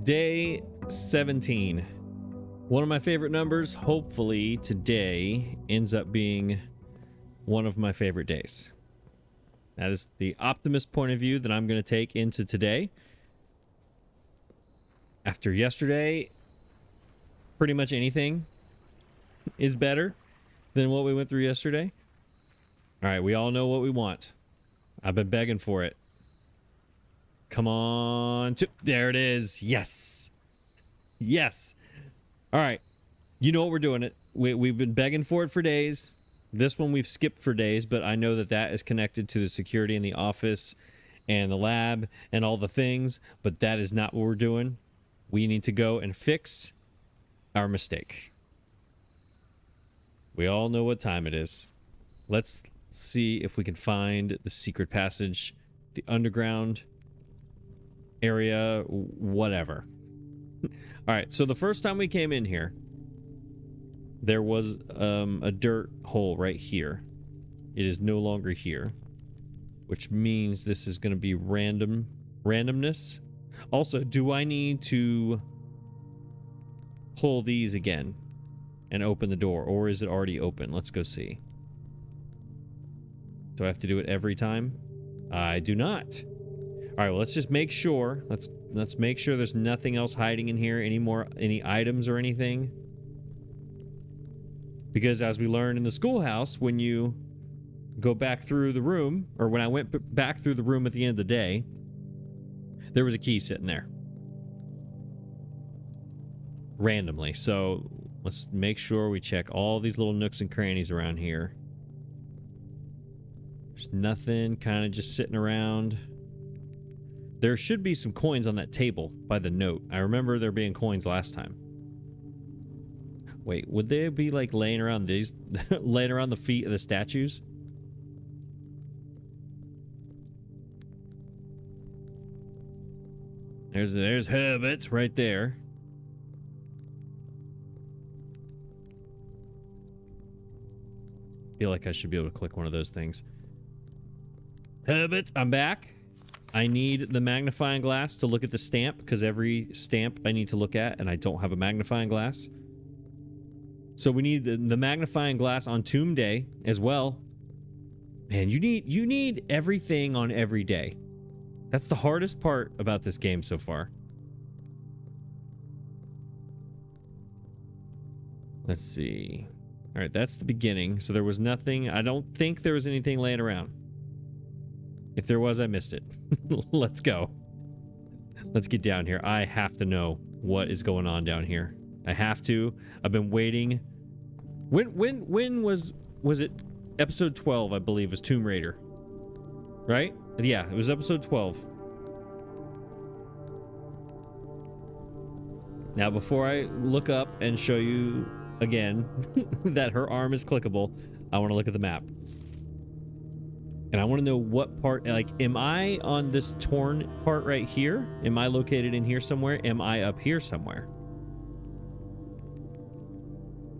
Day 17. One of my favorite numbers. Hopefully today ends up being one of my favorite days. That is the optimist point of view that I'm going to take into today. After yesterday, pretty much anything is better than what we went through yesterday. All right, we all know what we want. I've been begging for it. Come on. There it is. Yes. Yes. All right. You know what we're doing it. We've been begging for it for days. This one we've skipped for days, but I know that that is connected to the security in the office and the lab and all the things, but that is not what we're doing. We need to go and fix our mistake. We all know what time it is. Let's see if we can find the secret passage, the underground area, whatever. All right, so the first time we came in here, there was a dirt hole right here. It is no longer here, which means this is going to be randomness. Also, do I need to pull these again and open the door, or is it already open? Let's go see. Do I have to do it every time? I do not. All right, well, let's just make sure. Let's make sure there's nothing else hiding in here, any items or anything. Because as we learned in the schoolhouse, when you go back through the room, or when I went back through the room at the end of the day, there was a key sitting there. Randomly. So let's make sure we check all these little nooks and crannies around here. There's nothing kind of just sitting around. There should be some coins on that table by the note. I remember there being coins last time. Wait, would they be like laying around these, laying around the feet of the statues? There's Herbert's right there. Feel like I should be able to click one of those things. Herbert, I'm back. I need the magnifying glass to look at the stamp, because every stamp I need to look at, and I don't have a magnifying glass. So we need the magnifying glass on Tomb Day as well. Man, you need everything on every day. That's the hardest part about this game so far. Let's see. All right, that's the beginning. So there was nothing. I don't think there was anything laying around. If there was, I missed it. Let's go. Let's get down here. I have to know what is going on down here. I have to. I've been waiting. When was it? Episode 12, I believe, was Tomb Raider. Right? Yeah, it was episode 12. Now, before I look up and show you again that her arm is clickable, I want to look at the map. And I want to know what part, like, am I on this torn part right here? Am I located in here somewhere? Am I up here somewhere?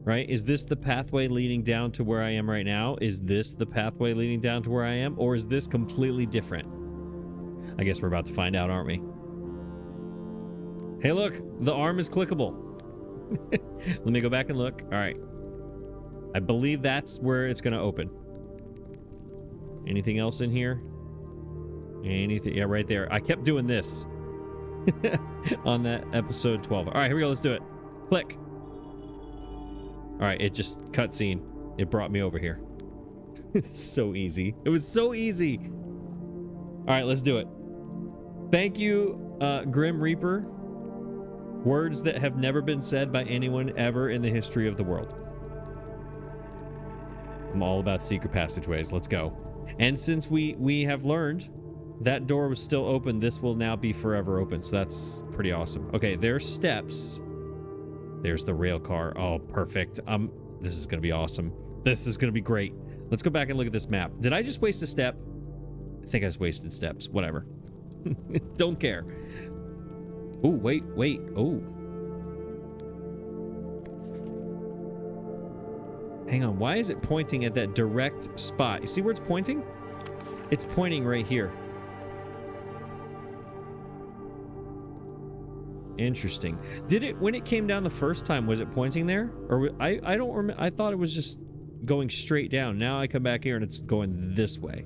Right? Is this the pathway leading down to where I am right now? Is this the pathway leading down to where I am? Or is this completely different? I guess we're about to find out, aren't we? Hey, look, the arm is clickable. Let me go back and look. All right. I believe that's where it's going to open. Anything else in here? Anything? Yeah, right there. I kept doing this on that episode 12. All right, here we go. Let's do it. Click. All right, it just cutscene. It brought me over here. It's so easy. It was so easy. All right, let's do it. Thank you, Grim Reaper. Words that have never been said by anyone ever in the history of the world. I'm all about secret passageways. Let's go. And since we have learned that door was still open, this will now be forever open. So that's pretty awesome. Okay, there's steps. There's the rail car. Oh, perfect. This is going to be awesome. This is going to be great. Let's go back and look at this map. Did I just waste a step? I think I just wasted steps. Whatever. Don't care. Oh, wait. Oh. Hang on. Why is it pointing at that direct spot? You see where it's pointing? It's pointing right here. Interesting. Did it, when it came down the first time, was it pointing there? Or I don't remember. I thought it was just going straight down. Now I come back here and it's going this way.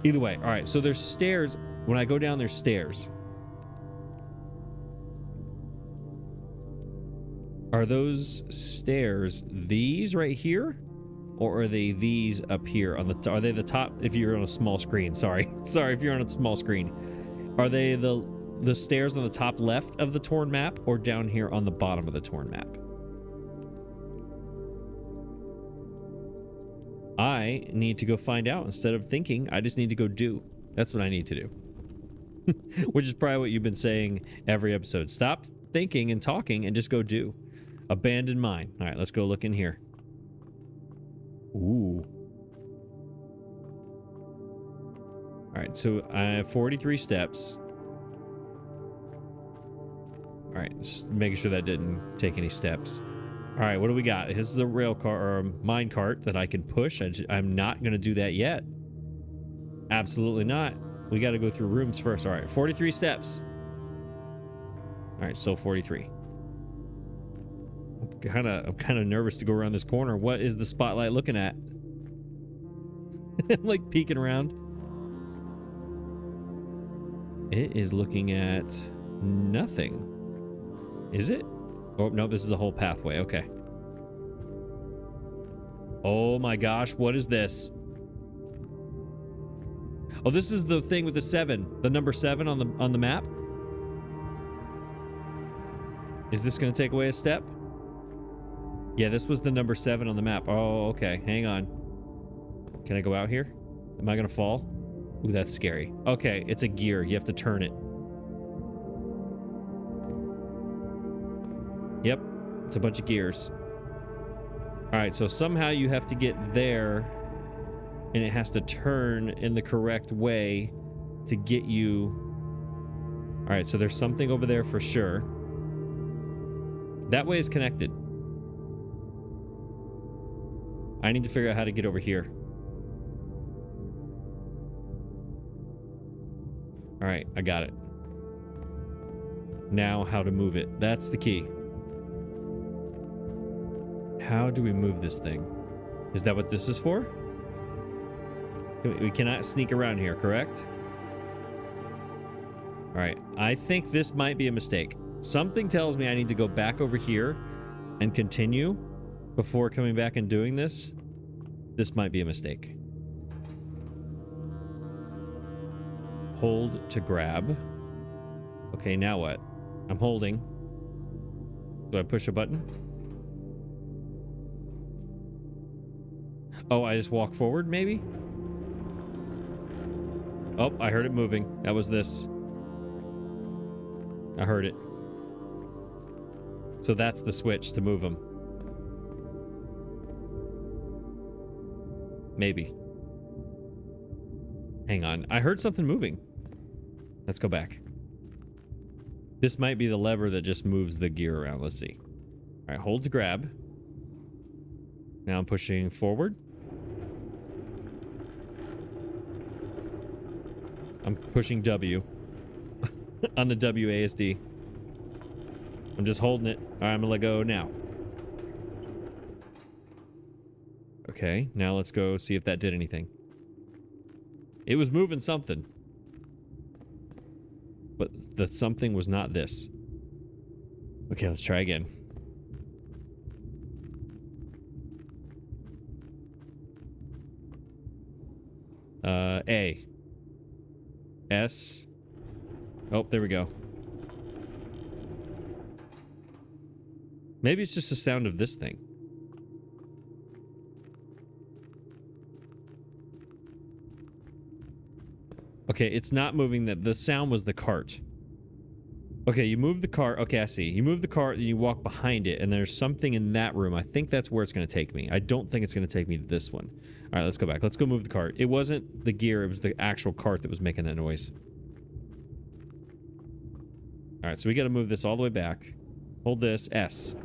Either way. All right. So there's stairs. When I go down, there's stairs. Are those stairs these right here? Or are they these up here on the, are they the top? If you're on a small screen, sorry. Sorry if you're on a small screen. Are they the stairs on the top left of the torn map or down here on the bottom of the torn map? I need to go find out. Instead of thinking, I just need to go do. That's what I need to do. Which is probably what you've been saying every episode. Stop thinking and talking and just go do. Abandon mine. All right, let's go look in here. Ooh. All right, so I have 43 steps. All right, just making sure that didn't take any steps. All right, what do we got? This is the rail car or mine cart that I can push. I'm not going to do that yet. Absolutely not. We got to go through rooms first. All right, 43 steps. All right, still 43. I'm kind of nervous to go around this corner. What is the spotlight looking at? I'm like peeking around. It is looking at nothing. Is it? Oh, no, this is the whole pathway. Okay. Oh my gosh, what is this? Oh, this is the thing with the 7. The number 7 on the map. Is this going to take away a step? Yeah, this was the number 7 on the map. Oh, okay. Hang on. Can I go out here? Am I going to fall? Ooh, that's scary. Okay, it's a gear. You have to turn it. Yep, it's a bunch of gears. All right, so somehow you have to get there, and it has to turn in the correct way to get you. All right, so there's something over there for sure. That way is connected. I need to figure out how to get over here. All right, I got it. Now how to move it. That's the key. How do we move this thing? Is that what this is for? We cannot sneak around here, correct? All right, I think this might be a mistake. Something tells me I need to go back over here and continue before coming back and doing this. This might be a mistake. Hold to grab. Okay, now what? I'm holding. Do I push a button? Oh, I just walk forward, maybe? Oh, I heard it moving. That was this. I heard it. So that's the switch to move them. Maybe. Hang on. I heard something moving. Let's go back. This might be the lever that just moves the gear around. Let's see. All right, hold to grab. Now I'm pushing forward. I'm pushing W on the WASD. I'm just holding it. All right, I'm gonna let go now. Okay, now let's go see if that did anything. It was moving something. But the something was not this. Okay, let's try again. A. S. Oh, there we go. Maybe it's just the sound of this thing. Okay, it's not moving. The sound was the cart. Okay, you move the cart. Okay, I see. You move the cart and you walk behind it, and there's something in that room. I think that's where it's going to take me. I don't think it's going to take me to this one. All right, let's go back. Let's go move the cart. It wasn't the gear. It was the actual cart that was making that noise. All right, so we got to move this all the way back. Hold this. S.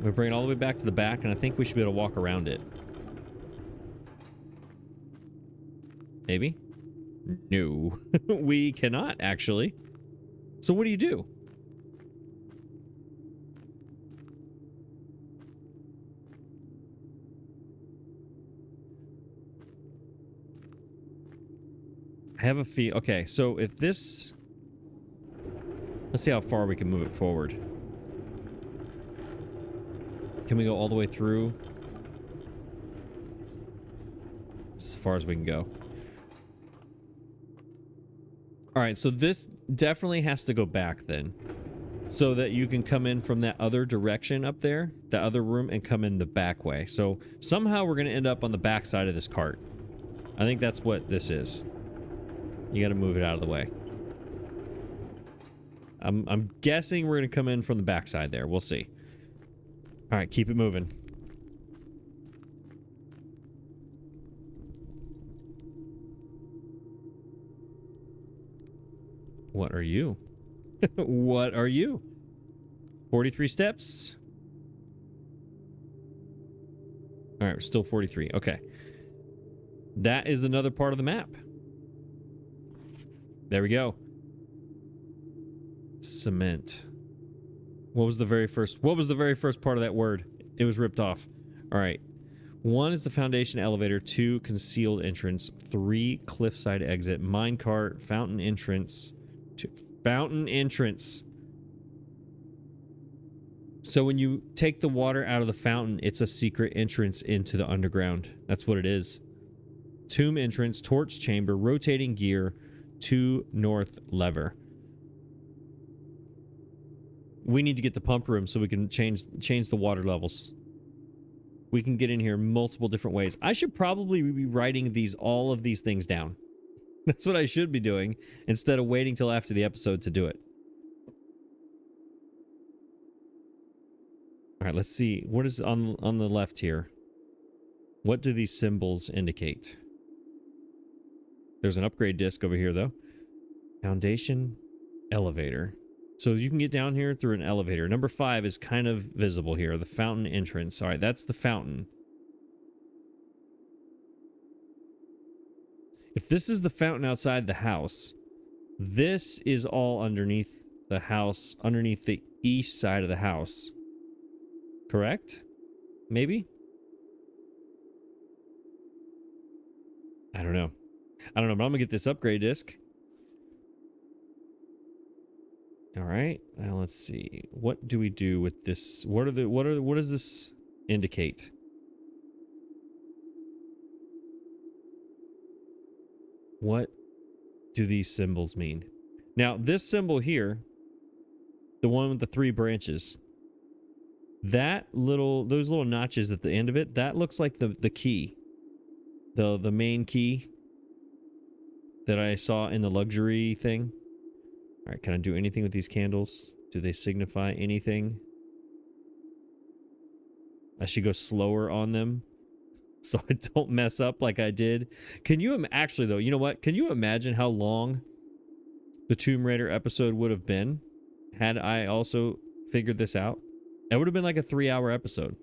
We bring it all the way back to the back, and I think we should be able to walk around it. Maybe? No, we cannot actually. So what do you do? I have a fee. Okay, so if this... Let's see how far we can move it forward. Can we go all the way through? As far as we can go. Alright, so this definitely has to go back then. So that you can come in from that other direction up there, the other room, and come in the back way. So somehow we're going to end up on the back side of this cart. I think that's what this is. You got to move it out of the way. I'm guessing we're going to come in from the back side there. We'll see. Alright, keep it moving. What are you? What are you? 43 steps. All right, we're still 43. Okay. That is another part of the map. There we go. Cement. What was the very first part of that word? It was ripped off. All right. 1 is the foundation elevator, 2 concealed entrance, 3 cliffside exit, minecart, fountain entrance, fountain entrance. So when you take the water out of the fountain, it's a secret entrance into the underground. That's what it is. Tomb entrance, torch chamber, rotating gear, 2 north lever. We need to get the pump room so we can change the water levels. We can get in here multiple different ways. I should probably be writing all of these things down. That's what I should be doing instead of waiting till after the episode to do it. All right, let's see. What is on the left here? What do these symbols indicate? There's an upgrade disc over here, though. Foundation, elevator. So you can get down here through an elevator. Number 5 is kind of visible here. The fountain entrance. All right, that's the fountain. If this is the fountain outside the house, this is all underneath the house, underneath the east side of the house. Correct? Maybe? I don't know. But I'm gonna get this upgrade disc. All right. Now let's see. What do we do with this? What does this indicate? What do these symbols mean? Now, this symbol here, the one with the 3 branches, those little notches at the end of it, that looks like the key. The main key that I saw in the luxury thing. All right, can I do anything with these candles? Do they signify anything? I should go slower on them so I don't mess up like I did. Can you actually, though, you know what? Can you imagine how long the Tomb Raider episode would have been had I also figured this out? That would have been like a 3-hour episode.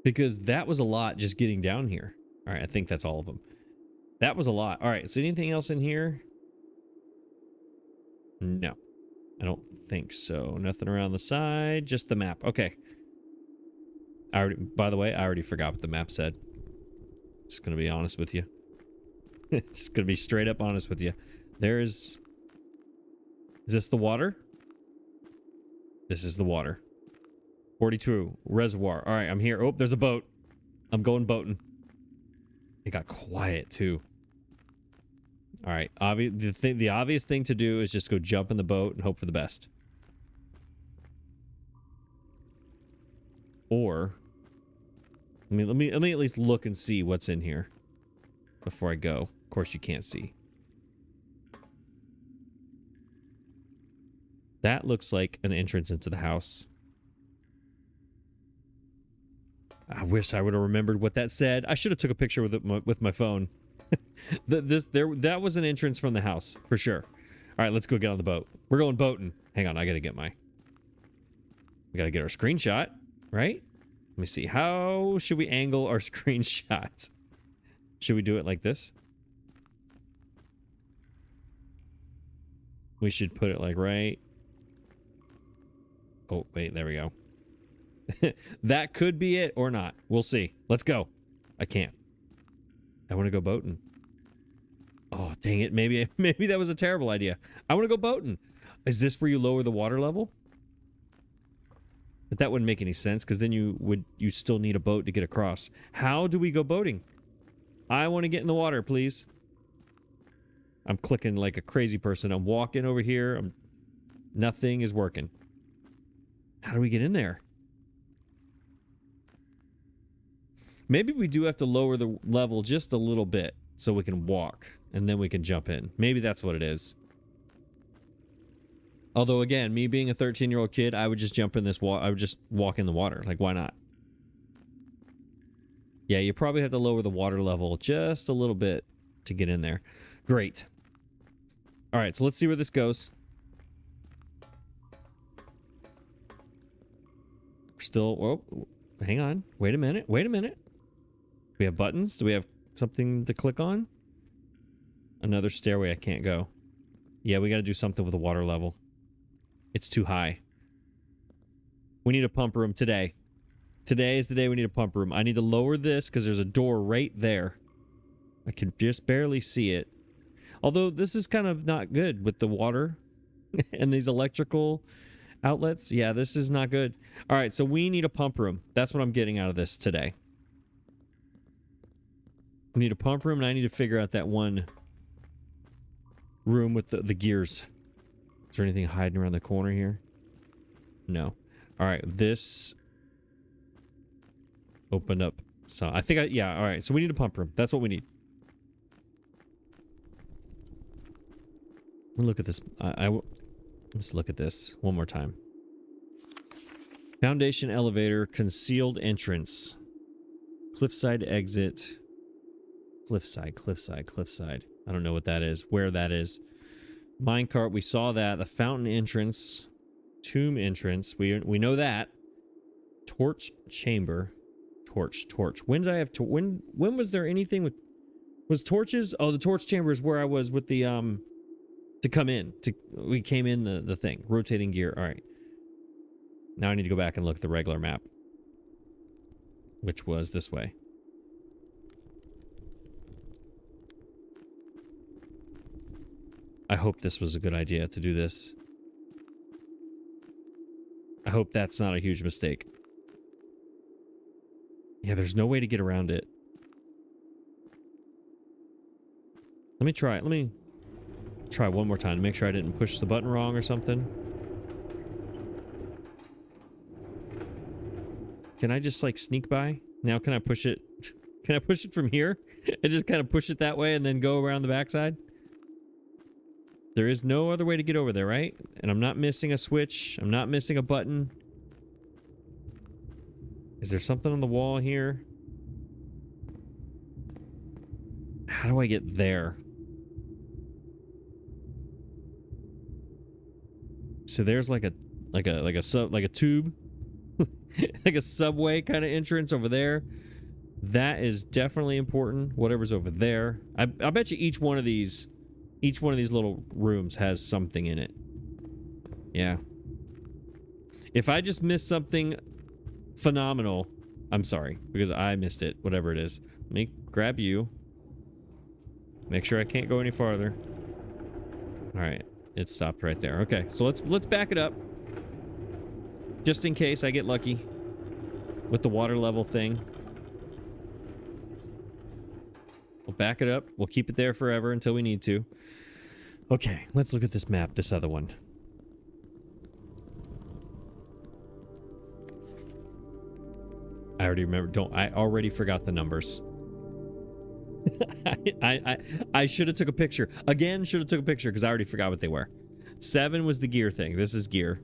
Because that was a lot just getting down here. All right, I think that's all of them. That was a lot. All right, so anything else in here? No, I don't think so. Nothing around the side, just the map. Okay. By the way, I already forgot what the map said. Just gonna be honest with you. Just gonna be straight up honest with you. Is this the water? This is the water. 42 reservoir. All right, I'm here. Oh, there's a boat. I'm going boating. It got quiet too. All right, the obvious thing to do is just go jump in the boat and hope for the best. Or, let me at least look and see what's in here before I go. Of course, you can't see. That looks like an entrance into the house. I wish I would have remembered what that said. I should have took a picture with my phone. That was an entrance from the house for sure. All right, let's go get on the boat. We're going boating. Hang on, we gotta get our screenshot, right? Let me see. How should we angle our screenshot? Should we do it like this? We should put it like right. Oh, wait, there we go. That could be it or not. We'll see. Let's go. I can't. I want to go boating. Oh, dang it. Maybe that was a terrible idea. I want to go boating. Is this where you lower the water level? But that wouldn't make any sense because then you still need a boat to get across. How do we go boating? I want to get in the water, please. I'm clicking like a crazy person. I'm walking over here. Nothing is working. How do we get in there? Maybe we do have to lower the level just a little bit so we can walk and then we can jump in. Maybe that's what it is. Although again, me being a 13-year-old kid, I would just jump in this water. I would just walk in the water. Like, why not? Yeah, you probably have to lower the water level just a little bit to get in there. Great. All right, so let's see where this goes. We're still... Oh, hang on. Wait a minute. Wait a minute. Do we have buttons? Do we have something to click on? Another stairway I can't go. Yeah, we got to do something with the water level. It's too high. We need a pump room today. Today is the day we need a pump room. I need to lower this because there's a door right there. I can just barely see it. Although this is kind of not good with the water and these electrical outlets. Yeah, this is not good. All right, so we need a pump room. That's what I'm getting out of this today. We need a pump room, and I need to figure out that one room with the gears. Is there anything hiding around the corner here? No. All right, this opened up. So I think yeah, all right. So we need a pump room. That's what we need. Look at this. Let's look at this one more time. Foundation elevator, concealed entrance. Cliffside exit. Cliffside, cliffside, cliffside. I don't know what that is, where that is. Minecart, we saw that. The fountain entrance. Tomb entrance. We know that. Torch chamber. Torch. When did I have when was there anything with... Was torches? Oh, the torch chamber is where I was with the to come in. We came in the thing. Rotating gear. All right. Now I need to go back and look at the regular map. Which was this way. I hope this was a good idea to do this. I hope that's not a huge mistake. Yeah, there's no way to get around it. Let me try it. Let me try one more time to make sure I didn't push the button wrong or something. Can I just like sneak by? Now can I push it? Can I push it from here? And just kind of push it that way and then go around the backside? There is no other way to get over there, right? And I'm not missing a switch. I'm not missing a button. Is there something on the wall here? How do I get there? So there's like a tube, like a subway kind of entrance over there. That is definitely important. Whatever's over there, I bet you each one of these little rooms has something in it. Yeah. If I just missed something phenomenal, I'm sorry because I missed it. Whatever it is, let me grab you. Make sure I can't go any farther. All right. It stopped right there. Okay, so let's back it up. Just in case I get lucky with the water level thing. We'll back it up. We'll keep it there forever until we need to. Okay, let's look at this map, this other one. I already remember. I already forgot the numbers. I should have took a picture. Again, should have took a picture because I already forgot what they were. 7 was the gear thing. This is gear.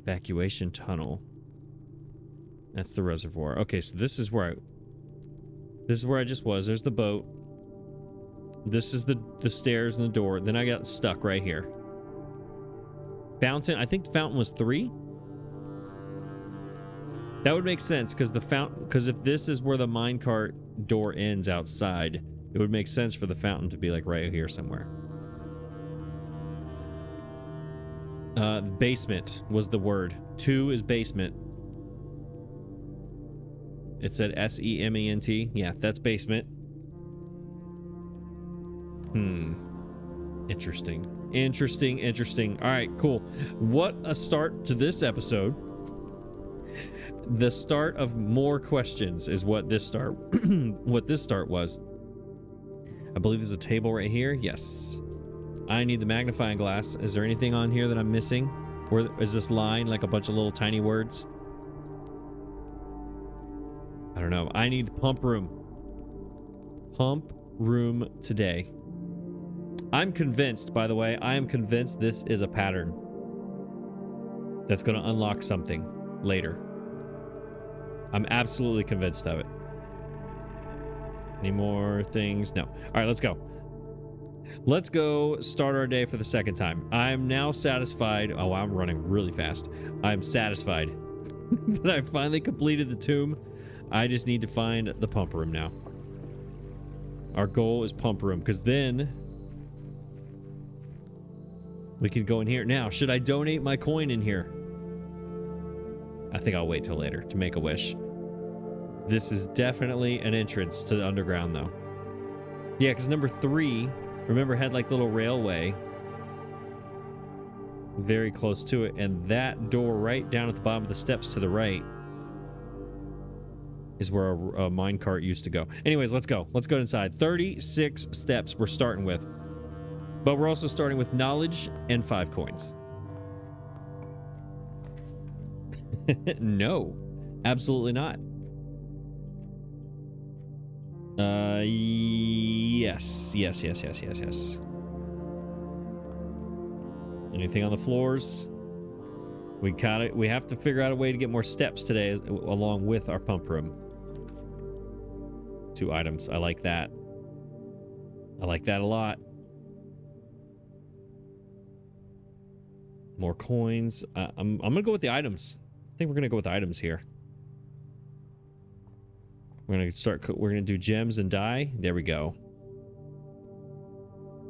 Evacuation tunnel. That's the reservoir. Okay, so this is where I just was. There's the boat. This is the stairs and the door. Then I got stuck right here. Fountain. I think the fountain was 3. That would make sense because if this is where the minecart door ends outside, it would make sense for the fountain to be like right here somewhere. Basement was the word. 2 is basement. It said SEMENT. Yeah, that's basement. Interesting. Interesting. All right, cool. What a start to this episode. The start of more questions is what this start was. I believe there's a table right here. Yes. I need the magnifying glass. Is there anything on here that I'm missing? Or is this line like a bunch of little tiny words? I don't know. I need pump room. Pump room today. I'm convinced, by the way, I am convinced this is a pattern that's going to unlock something later. I'm absolutely convinced of it. Any more things? No. All right, let's go. Let's go start our day for the second time. I'm now satisfied. Oh, I'm running really fast. I'm satisfied that I finally completed the tomb. I just need to find the pump room now. Our goal is pump room, because then we can go in here. Now, should I donate my coin in here? I think I'll wait till later to make a wish. This is definitely an entrance to the underground, though. Yeah, because number 3, remember, had like little railway very close to it, and that door right down at the bottom of the steps to the right is where a minecart used to go. Anyways, let's go. Let's go inside. 36 steps we're starting with. But we're also starting with knowledge and 5 coins. No, absolutely not. Yes. Anything on the floors? We have to figure out a way to get more steps today along with our pump room. 2 items. I like that. I like that a lot. More coins. I'm gonna go with the items. I think we're gonna go with items here. We're gonna do gems and dye. There we go.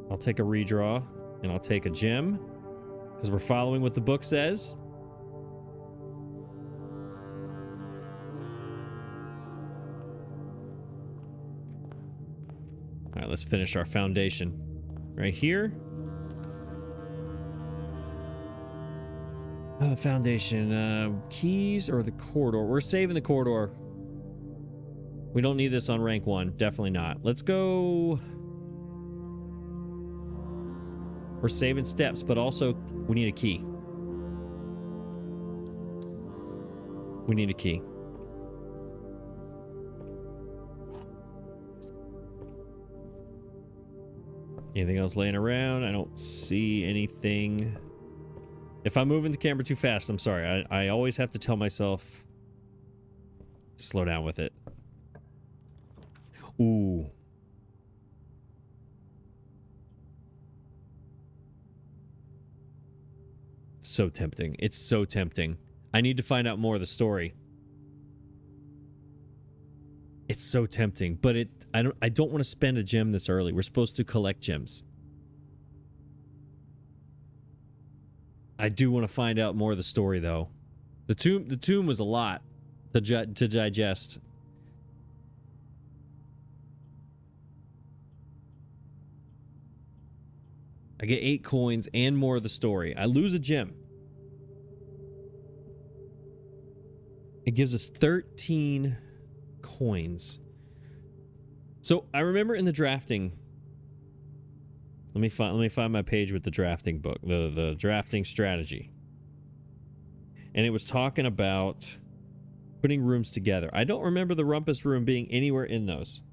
I'll take a redraw and I'll take a gem because we're following what the book says. All right, let's finish our foundation right here. Foundation, keys or the corridor? We're saving the corridor. We don't need this on rank 1. Definitely not. Let's go. We're saving steps, but also we need a key. We need a key. Anything else laying around? I don't see anything. If I'm moving the camera too fast, I'm sorry. I always have to tell myself to slow down with it. Ooh. So tempting. It's so tempting. I need to find out more of the story. It's so tempting, but I don't want to spend a gem this early. We're supposed to collect gems. I do want to find out more of the story, though. The tomb was a lot to digest. I get 8 coins and more of the story. I lose a gem. It gives us 13 coins. So I remember in the drafting. Let me find my page with the drafting book, the drafting strategy. And it was talking about putting rooms together. I don't remember the rumpus room being anywhere in those.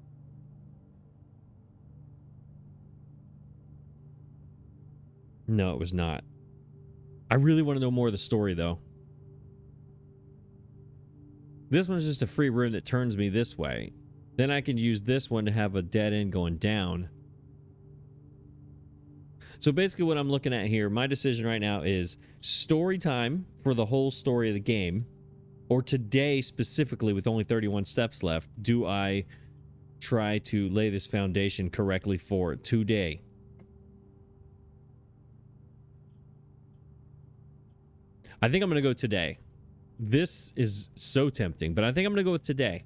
No, it was not. I really want to know more of the story, though. This one's just a free room that turns me this way. Then I can use this one to have a dead end going down. So basically what I'm looking at here, my decision right now is story time for the whole story of the game, or today specifically with only 31 steps left, do I try to lay this foundation correctly for today? I think I'm going to go today. This is so tempting, but I think I'm going to go with today.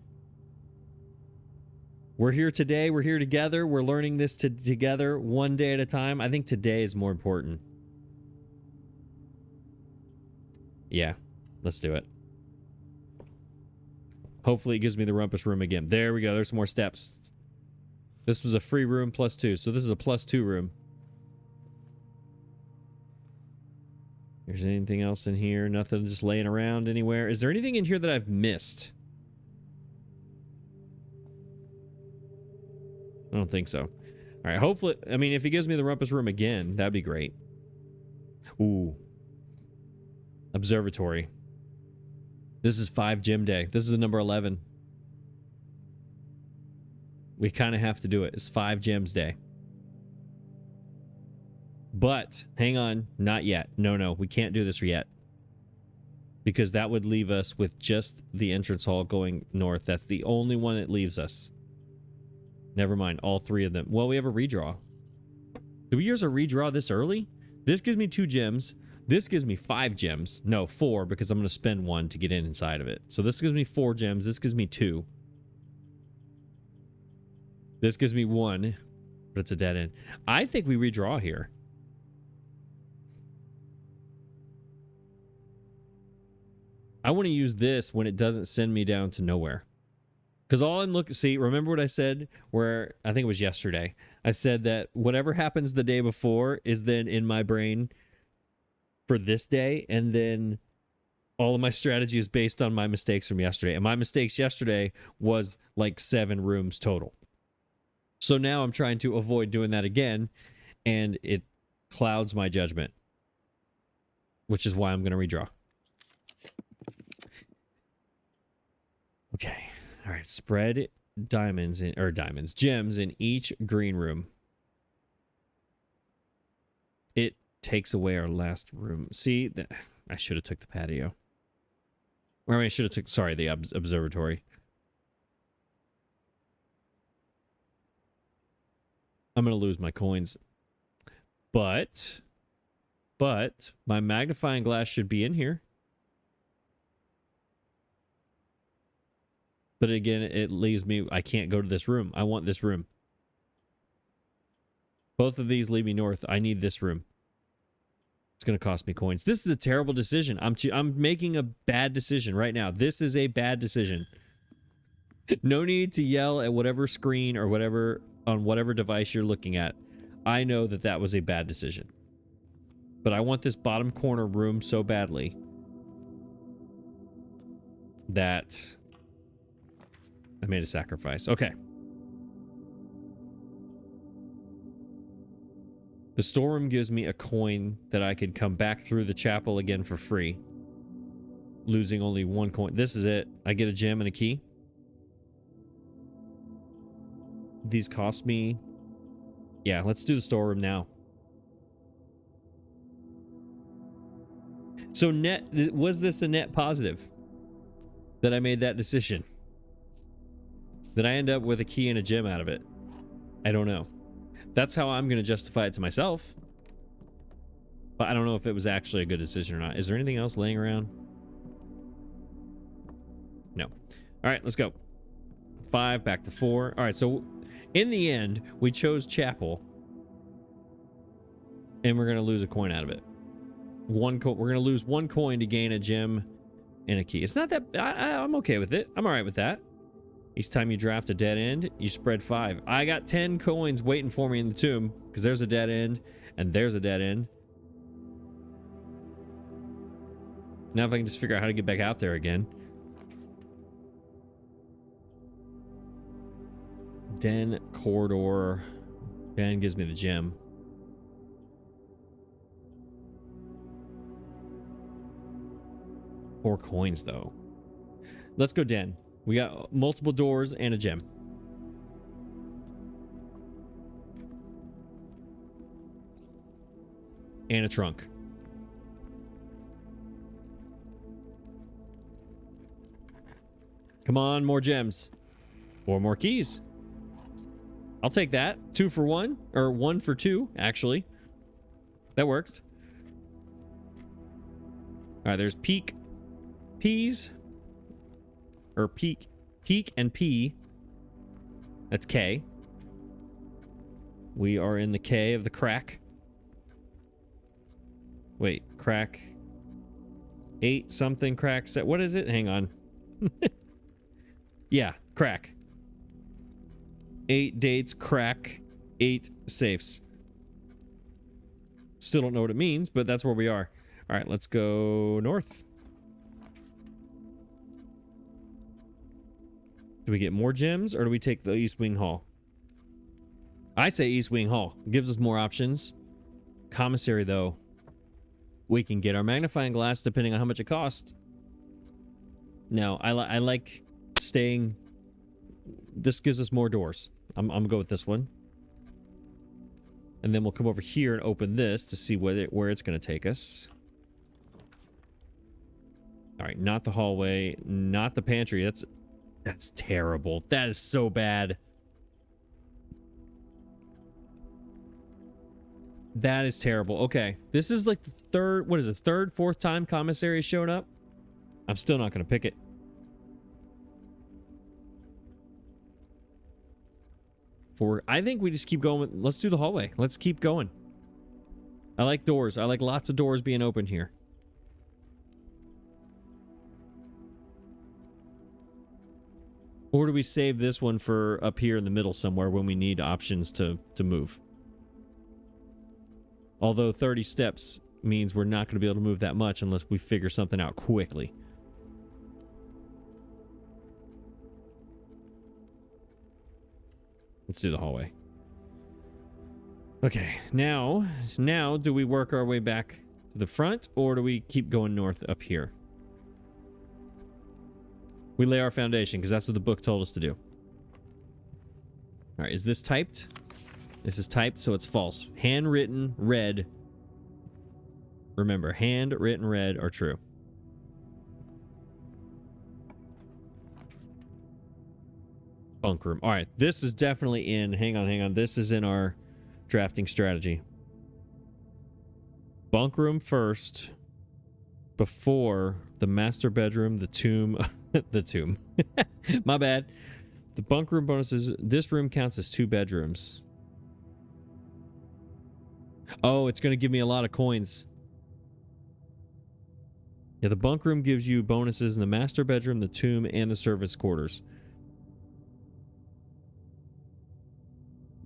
We're here today. We're here together. We're learning this together one day at a time. I think today is more important. Yeah, let's do it. Hopefully it gives me the rumpus room again. There we go. There's some more steps. This was a free room +2, so this is a +2 room. There's anything else in here? Nothing just laying around anywhere. Is there anything in here that I've missed? I don't think so. All right, hopefully, I mean, if he gives me the rumpus room again, that'd be great. Ooh. Observatory. This is 5 gym day. This is a number 11. We kind of have to do it. It's 5 gems day. But, hang on, not yet. No, we can't do this yet. Because that would leave us with just the entrance hall going north. That's the only one it leaves us. Never mind, all 3 of them. Well, we have a redraw. Do we use a redraw this early? This gives me 2 gems. This gives me 5 gems. No, 4, because I'm going to spend 1 to get inside of it. So this gives me 4 gems. This gives me 2. This gives me 1, but it's a dead end. I think we redraw here. I want to use this when it doesn't send me down to nowhere. Because all I'm looking... See, remember what I said? Where, I think it was yesterday. I said that whatever happens the day before is then in my brain for this day. And then all of my strategy is based on my mistakes from yesterday. And my mistakes yesterday was like 7 rooms total. So now I'm trying to avoid doing that again. And it clouds my judgment. Which is why I'm going to redraw. Okay. All right. Spread gems in each green room. It takes away our last room. See, I should have took the patio. Or I mean, I should have took, sorry, the observatory. I'm going to lose my coins. But my magnifying glass should be in here. But again, it leaves me, I can't go to this room. I want this room. Both of these lead me north. I need this room. It's going to cost me coins. This is a terrible decision. I'm making a bad decision right now. This is a bad decision. No need to yell at whatever screen or whatever on whatever device you're looking at. I know that that was a bad decision. But I want this bottom corner room so badly that I made a sacrifice. Okay. The storeroom gives me a coin that I could come back through the chapel again for free. Losing only 1 coin. This is it. I get a gem and a key. These cost me... Yeah, let's do the storeroom now. So was this a net positive? That I made that decision? That I end up with a key and a gem out of it? I don't know. That's how I'm going to justify it to myself. But I don't know if it was actually a good decision or not. Is there anything else laying around? No. All right, let's go. 5 back to 4. All right, so in the end, we chose chapel. And we're going to lose a coin out of it. We're going to lose 1 coin to gain a gem and a key. It's not that... I'm okay with it. I'm all right with that. Each time you draft a dead end, you spread 5. I got 10 coins waiting for me in the tomb because there's a dead end and there's a dead end. Now if I can just figure out how to get back out there again. Den corridor. Den gives me the gem. Four coins though. Let's go den. We got multiple doors and a gem. And a trunk. Come on, more gems. 4 more keys. I'll take that. 2 for 1. Or 1 for 2, actually. That works. All right, there's P's, or peak and P. That's K. We are in the K of the crack. Wait, crack. 8 something crack set. What is it? Hang on. Yeah, crack. 8 dates, crack, 8 safes. Still don't know what it means, but that's where we are. All right, let's go north. Do we get more gems, or do we take the East Wing Hall? I say East Wing Hall. Gives us more options. Commissary, though. We can get our magnifying glass depending on how much it costs. No, I like staying. This gives us more doors. I'm gonna go with this one. And then we'll come over here and open this to see where it's gonna take us. All right, not the hallway, not the pantry. That's terrible. That is so bad. That is terrible. Okay, this is like the third, what is it, third, fourth time commissary has shown up. I'm still not going to pick it. I think we just keep going. Let's do the hallway. Let's keep going. I like doors. I like lots of doors being open here. Or do we save this one for up here in the middle somewhere when we need options to move? Although 30 steps means we're not going to be able to move that much unless we figure something out quickly. Let's do the hallway. Okay, now do we work our way back to the front, or do we keep going north up here? We lay our foundation because that's what the book told us to do. All right, is this typed? This is typed, so it's false. Handwritten red. Remember, handwritten red are true. Bunk room. All right, this is definitely in. Hang on. This is in our drafting strategy. Bunk room first before the master bedroom, the tomb. The tomb. My bad. The bunk room bonuses. This room counts as 2 bedrooms. Oh, it's going to give me a lot of coins. Yeah, the bunk room gives you bonuses in the master bedroom, the tomb, and the service quarters.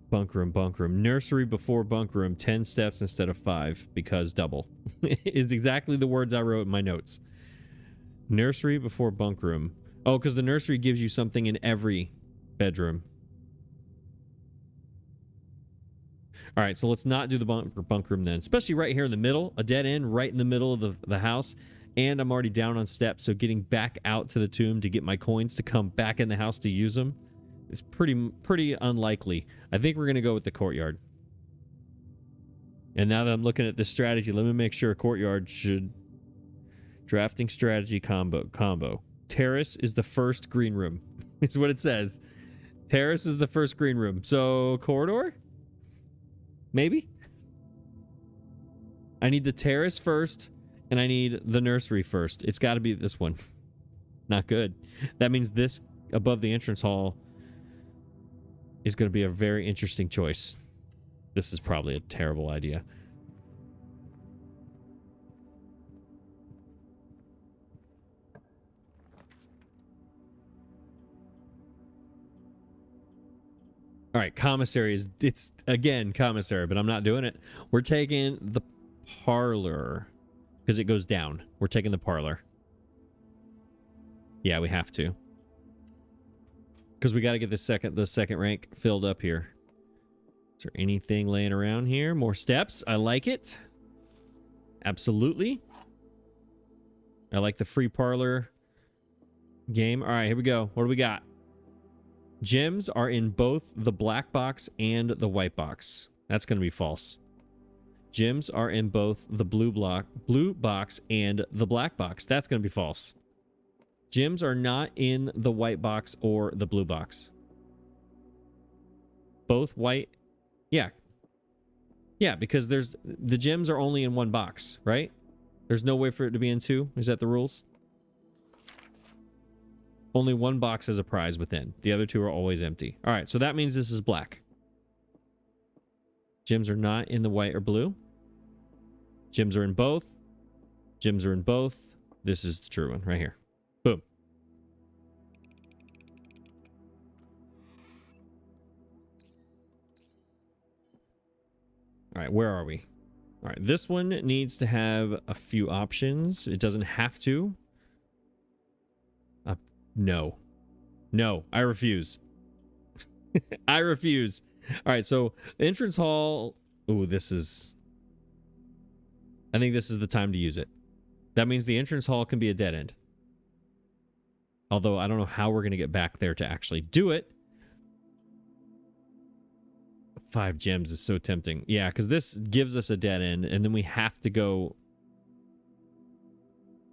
Bunk room. Nursery before bunk room, 10 steps instead of 5 because double. Is exactly the words I wrote in my notes. Nursery before bunk room. Oh, because the nursery gives you something in every bedroom. All right, so let's not do the bunk room then, especially right here in the middle, a dead end right in the middle of the house, and I'm already down on steps, so getting back out to the tomb to get my coins to come back in the house to use them is pretty unlikely. I think we're going to go with the courtyard. And now that I'm looking at this strategy, let me make sure courtyard should... Drafting strategy combo. Terrace is the first green room. It's what it says. Terrace is the first green room. So, corridor? Maybe? I need the terrace first, and I need the nursery first. It's got to be this one. Not good. That means this above the entrance hall is going to be a very interesting choice. This is probably a terrible idea. All right, commissary is, it's again commissary, but I'm not doing it. We're taking the parlor because it goes down. We're taking the parlor. Yeah, we have to. Because we got to get the second rank filled up here. Is there anything laying around here? More steps. I like it. Absolutely. I like the free parlor game. All right, here we go. What do we got? Gems are in both the black box and the white box. That's going to be false. Gems are in both the blue box and the black box. That's going to be false. Gems are not in the white box or the blue box. Both white. Yeah. Yeah, because the gems are only in one box, right? There's no way for it to be in 2? Is that the rules? Only 1 box has a prize within. The other 2 are always empty. All right, so that means this is black. Gems are not in the white or blue. Gems are in both. Gems are in both. This is the true one right here. Boom. All right, where are we? All right, this one needs to have a few options. It doesn't have to. No. No, I refuse. I refuse. All right, so entrance hall. Ooh, this is... I think this is the time to use it. That means the entrance hall can be a dead end. Although I don't know how we're going to get back there to actually do it. 5 gems is so tempting. Yeah, because this gives us a dead end, and then we have to go...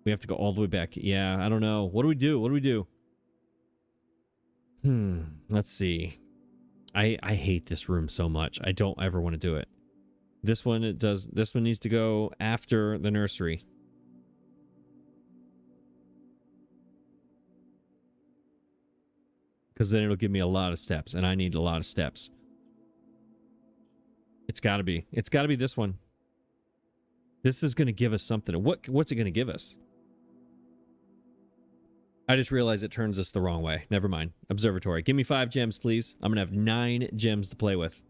We have to go all the way back. Yeah, I don't know. What do we do? What do we do? Let's see. I hate this room so much. I don't ever want to do it. This one, it does. This one needs to go after the nursery. Because then it'll give me a lot of steps, and I need a lot of steps. It's got to be. It's got to be this one. This is going to give us something. What's it going to give us? I just realized it turns us the wrong way. Never mind. Observatory. Give me 5 gems, please. I'm going to have 9 gems to play with.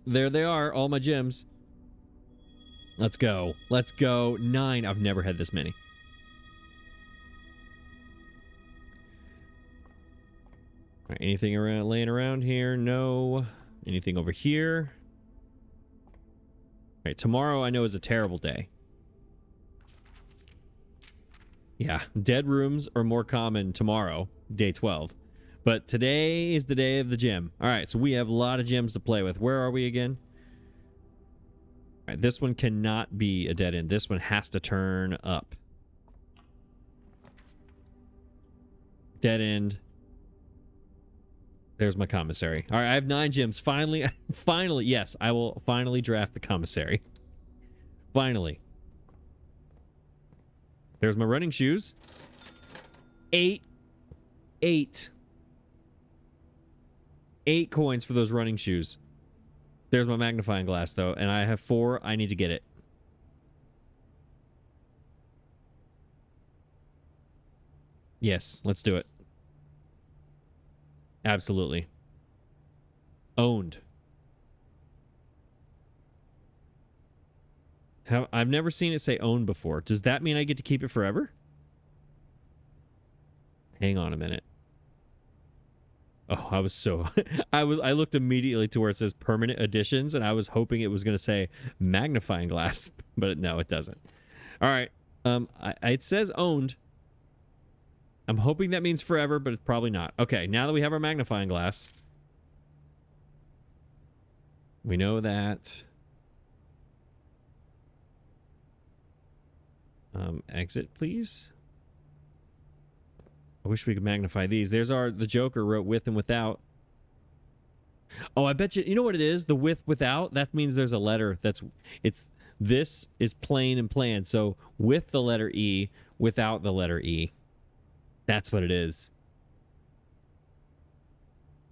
There they are. All my gems. Let's go. Let's go. 9. I've never had this many. All right, anything around laying around here? No. Anything over here? All right, tomorrow I know is a terrible day. Yeah, dead rooms are more common tomorrow, day 12. But today is the day of the gem. All right, so we have a lot of gems to play with. Where are we again? All right, this one cannot be a dead end. This one has to turn up. Dead end. There's my commissary. All right, I have 9 gems. Finally, finally, yes, I will finally draft the commissary. Finally. There's my running shoes. 8 coins for those running shoes. There's my magnifying glass, though, and I have 4. I need to get it. Yes, let's do it. Absolutely. Owned. I've never seen it say owned before. Does that mean I get to keep it forever? Hang on a minute. Oh, I was so... I looked immediately to where it says permanent additions, and I was hoping it was going to say magnifying glass, but no, it doesn't. All right. It says owned. I'm hoping that means forever, but it's probably not. Okay, now that we have our magnifying glass, we know that. Exit, please. I wish we could magnify these. There's the Joker wrote with and without. Oh, I bet you know what it is? The with without, that means there's a letter this is plain and plan. So with the letter E, without the letter E. That's what it is.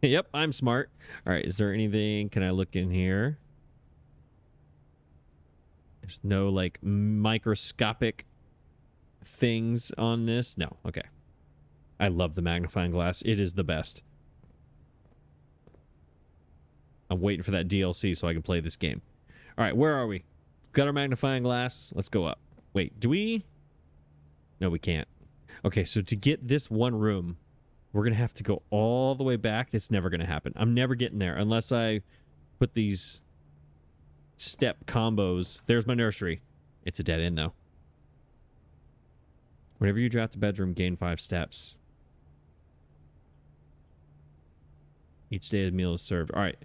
Yep, I'm smart. All right, is there anything? Can I look in here? There's no, like, microscopic things on this. No, okay. I love the magnifying glass. It is the best. I'm waiting for that DLC so I can play this game. All right, where are we? Got our magnifying glass. Let's go up. Wait, do we? No, we can't. Okay, so to get this one room, we're going to have to go all the way back. That's never going to happen. I'm never getting there unless I put these step combos. There's my nursery. It's a dead end, though. Whenever you draft a bedroom, gain 5 steps. Each day the meal is served. All right.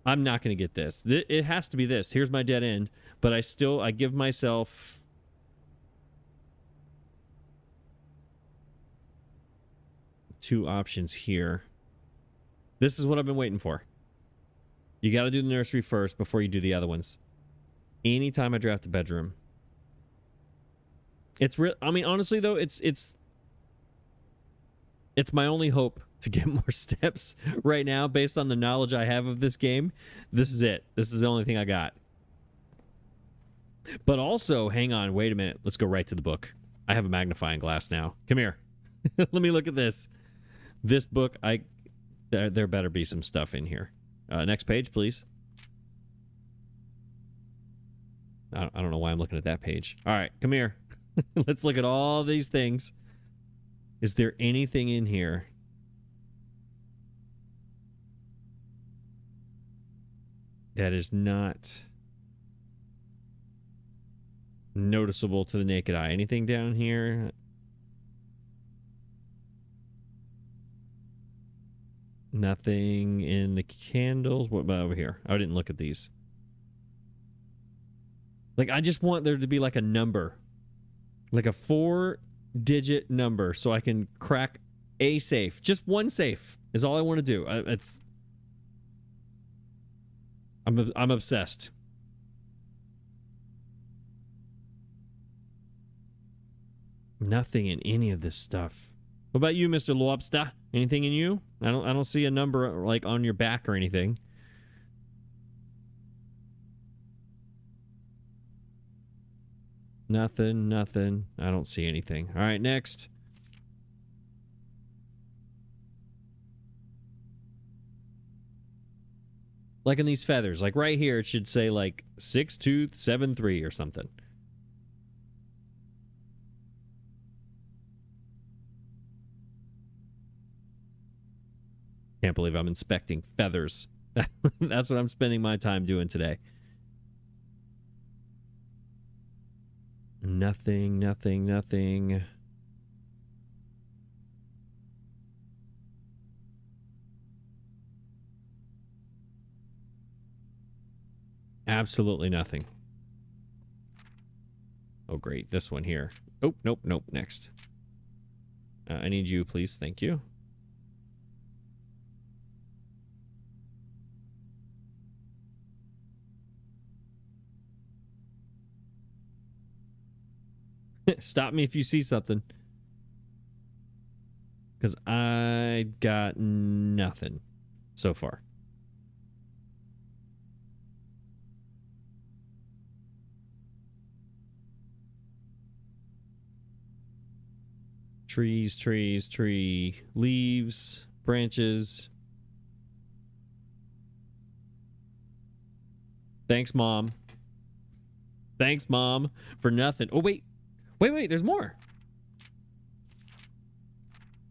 I'm not going to get this. It has to be this. Here's my dead end, but I give myself... two options here. This is what I've been waiting for. You got to do the nursery first before you do the other ones. Anytime I draft a bedroom. It's real. I mean, honestly, though, it's my only hope to get more steps right now based on the knowledge I have of this game. This is it. This is the only thing I got. But also, hang on, wait a minute. Let's go right to the book. I have a magnifying glass now. Come here. Let me look at this. This book, there better be some stuff in here. Next page, please. I don't know why I'm looking at that page. All right, come here. Let's look at all these things. Is there anything in here? That is not noticeable to the naked eye. Anything down here? Nothing in the candles. What about over here? I didn't look at these. Like, I just want there to be like a number. Like a 4-digit number so I can crack a safe. Just one safe is all I want to do. I'm obsessed. Nothing in any of this stuff. What about you, Mr. Lobster? Anything in you? I don't see a number like on your back or anything. Nothing. I don't see anything. All right, next. Like in these feathers, like right here, it should say like 6-2-7-3 or something. Can't believe I'm inspecting feathers. That's what I'm spending my time doing today. Nothing. Absolutely nothing. Oh, great. This one here. Oh, nope. Next. I need you, please. Thank you. Stop me if you see something. Because I got nothing so far. Trees, tree, leaves, branches. Thanks, Mom. Thanks, Mom, for nothing. Oh, wait, there's more.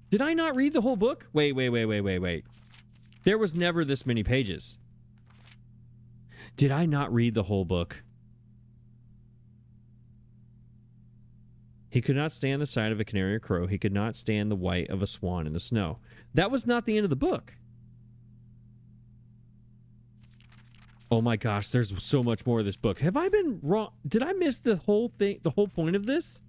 Did I not read the whole book? Wait. There was never this many pages. Did I not read the whole book? He could not stand the sight of a canary or crow. He could not stand the white of a swan in the snow. That was not the end of the book. Oh my gosh, there's so much more of this book. Have I been wrong? Did I miss the whole thing, the whole point of this?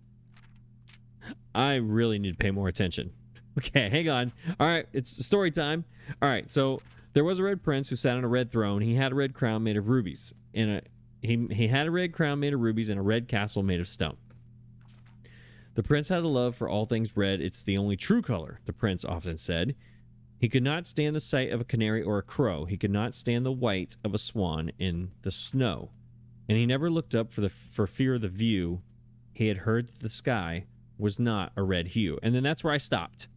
I really need to pay more attention. Okay, hang on. All right, it's story time. All right, so there was a red prince who sat on a red throne. He had a red crown made of rubies. He had a red crown made of rubies and a red castle made of stone. The prince had a love for all things red. It's the only true color, the prince often said. He could not stand the sight of a canary or a crow. He could not stand the white of a swan in the snow. And he never looked up for fear of the view. He had heard that the sky was not a red hue. And then that's where I stopped.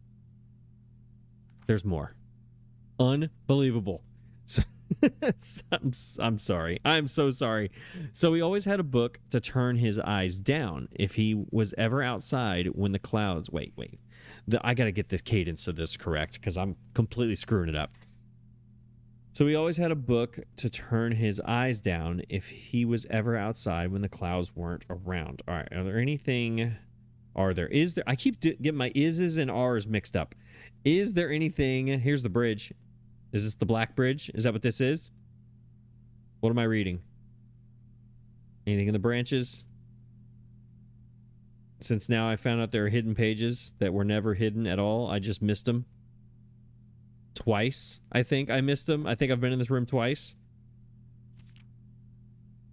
There's more. Unbelievable. So, I'm sorry. I'm so sorry. So he always had a book to turn his eyes down if he was ever outside when the clouds... Wait. I got to get the cadence of this correct because I'm completely screwing it up. So he always had a book to turn his eyes down if he was ever outside when the clouds weren't around. All right. Is there... I keep getting my is's and r's mixed up. Is there anything... Here's the bridge. Is this the Black Bridge? Is that what this is? What am I reading? Anything in the branches? Since now I found out there are hidden pages that were never hidden at all. I just missed them. Twice, I think I missed them. I think I've been in this room twice.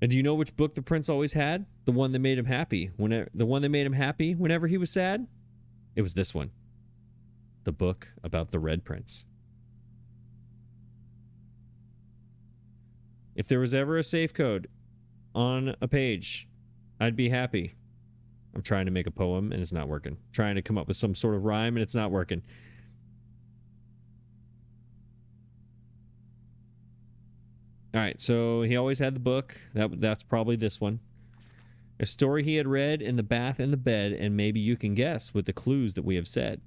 And do you know which book the prince always had? The one that made him happy. The one that made him happy whenever he was sad? It was this one. The book about the Red Prince. If there was ever a safe code on a page, I'd be happy. I'm trying to make a poem and it's not working. Trying to come up with some sort of rhyme and it's not working. All right, so he always had the book. That's probably this one. A story he had read in the bath and the bed, and maybe you can guess with the clues that we have said.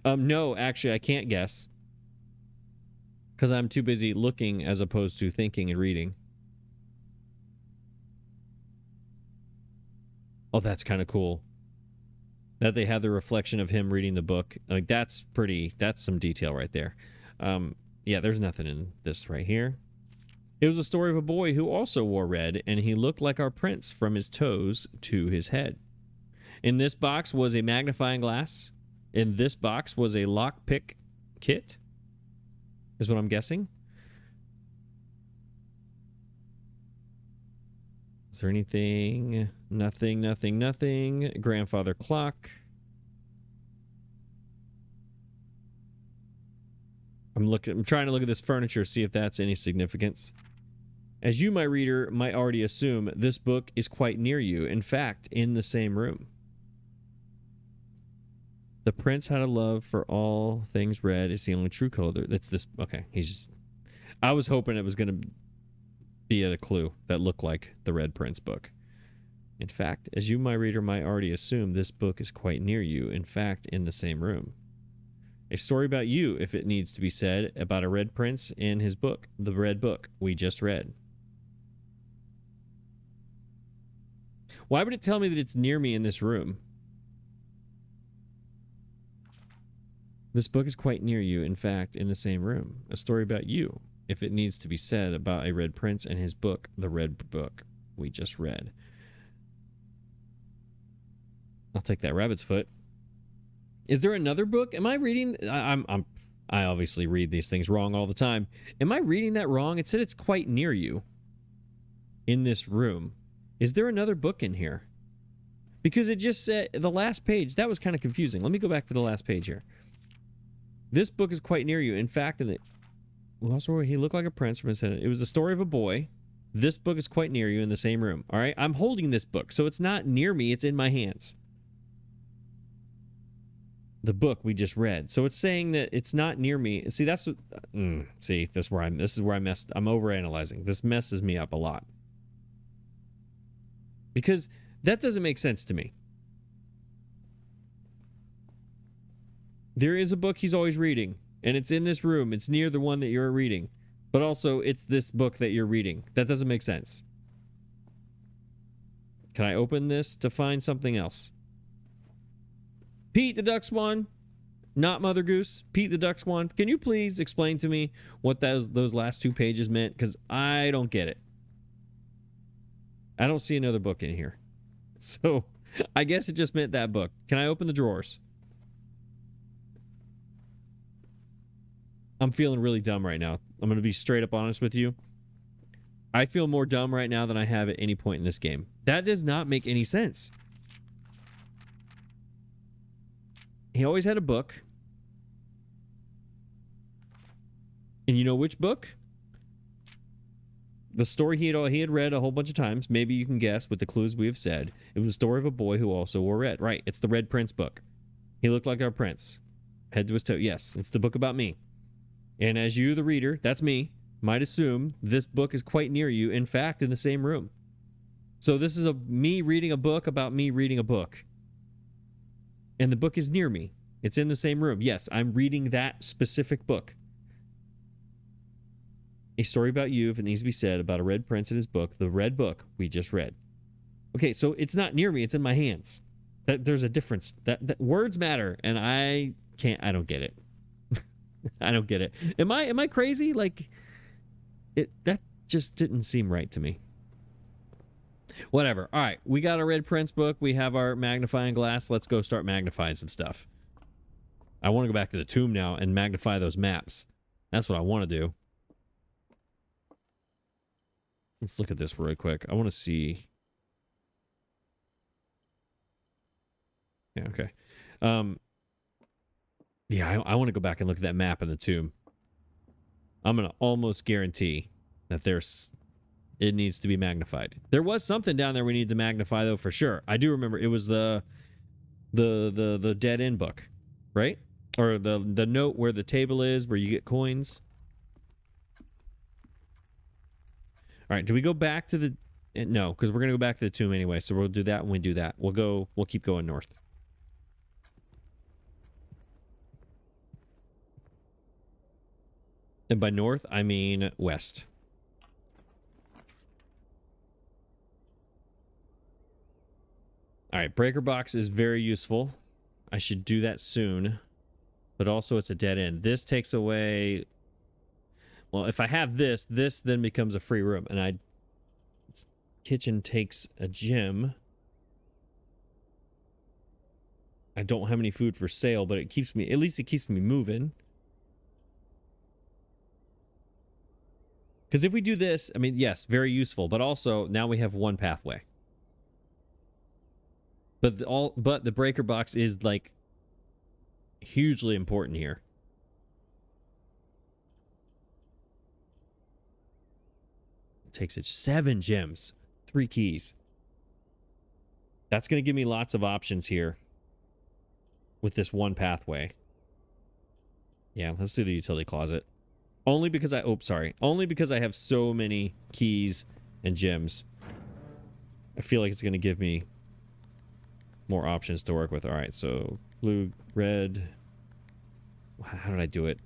No, actually, I can't guess. Because I'm too busy looking as opposed to thinking and reading. Oh, that's kind of cool. That they have the reflection of him reading the book. Like, that's some detail right there. Yeah, there's nothing in this right here. It was a story of a boy who also wore red, and he looked like our prince from his toes to his head. In this box was a magnifying glass. In this box was a lockpick kit, is what I'm guessing. Is there anything? Nothing, nothing, nothing. Grandfather clock. I'm trying to look at this furniture, see if that's any significance. As you, my reader, might already assume, this book is quite near you. In fact, in the same room. The prince had a love for all things red. It's the only true color. That's this. Okay, I was hoping it was going to be a clue that looked like the Red Prince book. In fact, as you, my reader, might already assume, this book is quite near you. In fact, in the same room. A story about you, if it needs to be said, about a red prince in his book, the red book we just read. Why would it tell me that it's near me in this room? This book is quite near you, in fact, in the same room. A story about you, if it needs to be said, about a red prince and his book, the red book we just read. I'll take that rabbit's foot. Is there another book? Am I reading? I obviously read these things wrong all the time. Am I reading that wrong? It said it's quite near you in this room. Is there another book in here? Because it just said the last page. That was kind of confusing. Let me go back to the last page here. This book is quite near you. In fact, also he looked like a prince from his head. It was the story of a boy. This book is quite near you in the same room. All right, I'm holding this book, so it's not near me. It's in my hands. The book we just read. So it's saying that it's not near me. See, that's what. See, this is where I messed. I'm overanalyzing. This messes me up a lot because that doesn't make sense to me. There is a book he's always reading, and it's in this room. It's near the one that you're reading, but also it's this book that you're reading. That doesn't make sense. Can I open this to find something else? Pete the Duck Swan, not Mother Goose. Pete the Duck Swan, can you please explain to me what those last two pages meant? Because I don't get it. I don't see another book in here. So I guess it just meant that book. Can I open the drawers? I'm feeling really dumb right now. I'm going to be straight up honest with you. I feel more dumb right now than I have at any point in this game. That does not make any sense. He always had a book. And you know which book? The story he had read a whole bunch of times. Maybe you can guess with the clues we have said. It was a story of a boy who also wore red. Right, it's the Red Prince book. He looked like our prince. Head to his toe. Yes, it's the book about me. And as you, the reader, that's me, might assume this book is quite near you, in fact, in the same room. So this is me reading a book about me reading a book. And the book is near me. It's in the same room. Yes, I'm reading that specific book. A story about you, if it needs to be said, about a red prince in his book, the red book we just read. Okay, so it's not near me, it's in my hands. There's a difference. That words matter, and I don't get it. I don't get it. Am I crazy? Like, that just didn't seem right to me. Whatever. All right, we got a Red Prince book. We have our magnifying glass. Let's go start magnifying some stuff. I want to go back to the tomb now and magnify those maps. That's what I want to do. Let's look at this really quick. I want to see. Yeah, okay. Yeah, I want to go back and look at that map in the tomb. I'm going to almost guarantee that it needs to be magnified. There was something down there we need to magnify, though, for sure. I do remember it was the dead end book, right? Or the note where the table is, where you get coins. All right, do we go back to the... No, because we're going to go back to the tomb anyway, so we'll do that when we do that. We'll keep going north. And by north, I mean west. All right, breaker box is very useful. I should do that soon. But also it's a dead end. This takes away... Well, if I have this then becomes a free room. And kitchen takes a gym. I don't have any food for sale, but it keeps me... At least it keeps me moving. Because if we do this, I mean, yes, very useful. But also, now we have one pathway. But the breaker box is, like, hugely important here. It takes it 7 gems, 3 keys. That's going to give me lots of options here with this one pathway. Yeah, let's do the utility closet. Only because only because I have so many keys and gems. I feel like it's going to give me more options to work with. All right, so blue, red. How did I do it?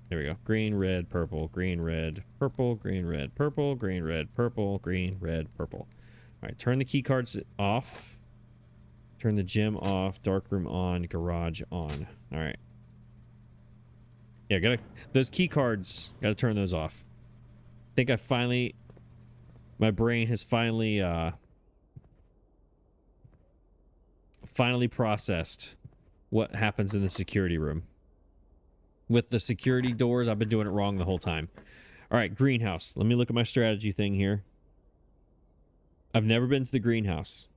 There we go. Green, red, purple, green, red, purple, green, red, purple, green, red, purple, green, red, purple. All right, turn the key cards off. Turn the gym off. Dark room on. Garage on. All right. Yeah, those key cards, gotta turn those off. I think my brain has finally processed what happens in the security room. With the security doors, I've been doing it wrong the whole time. All right, greenhouse. Let me look at my strategy thing here. I've never been to the greenhouse.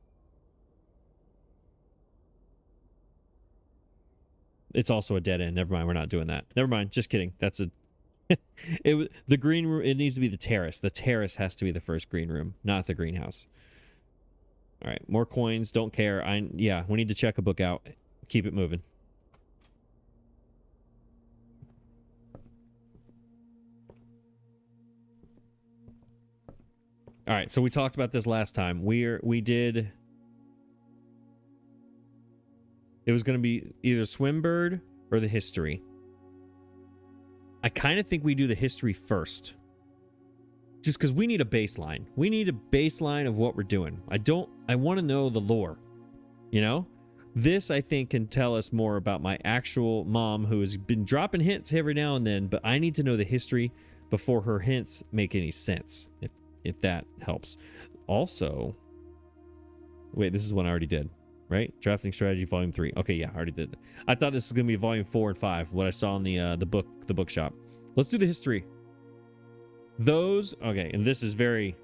It's also a dead end. Never mind, we're not doing that. Never mind, just kidding. That's a... the green room, it needs to be the terrace. The terrace has to be the first green room, not the greenhouse. All right, more coins. Don't care. Yeah, we need to check a book out. Keep it moving. All right, so we talked about this last time. We did... It was going to be either Swimbird or the history. I kind of think we do the history first. Just because we need a baseline. We need a baseline of what we're doing. I want to know the lore. You know? This, I think, can tell us more about my actual mom, who has been dropping hints every now and then, but I need to know the history before her hints make any sense, if that helps. Also... Wait, this is one I already did. Right? Drafting Strategy Volume 3. Okay, yeah, I already did. I thought this was going to be Volume 4 and 5, what I saw in the bookshop. Let's do the history. Those... Okay, and this is very,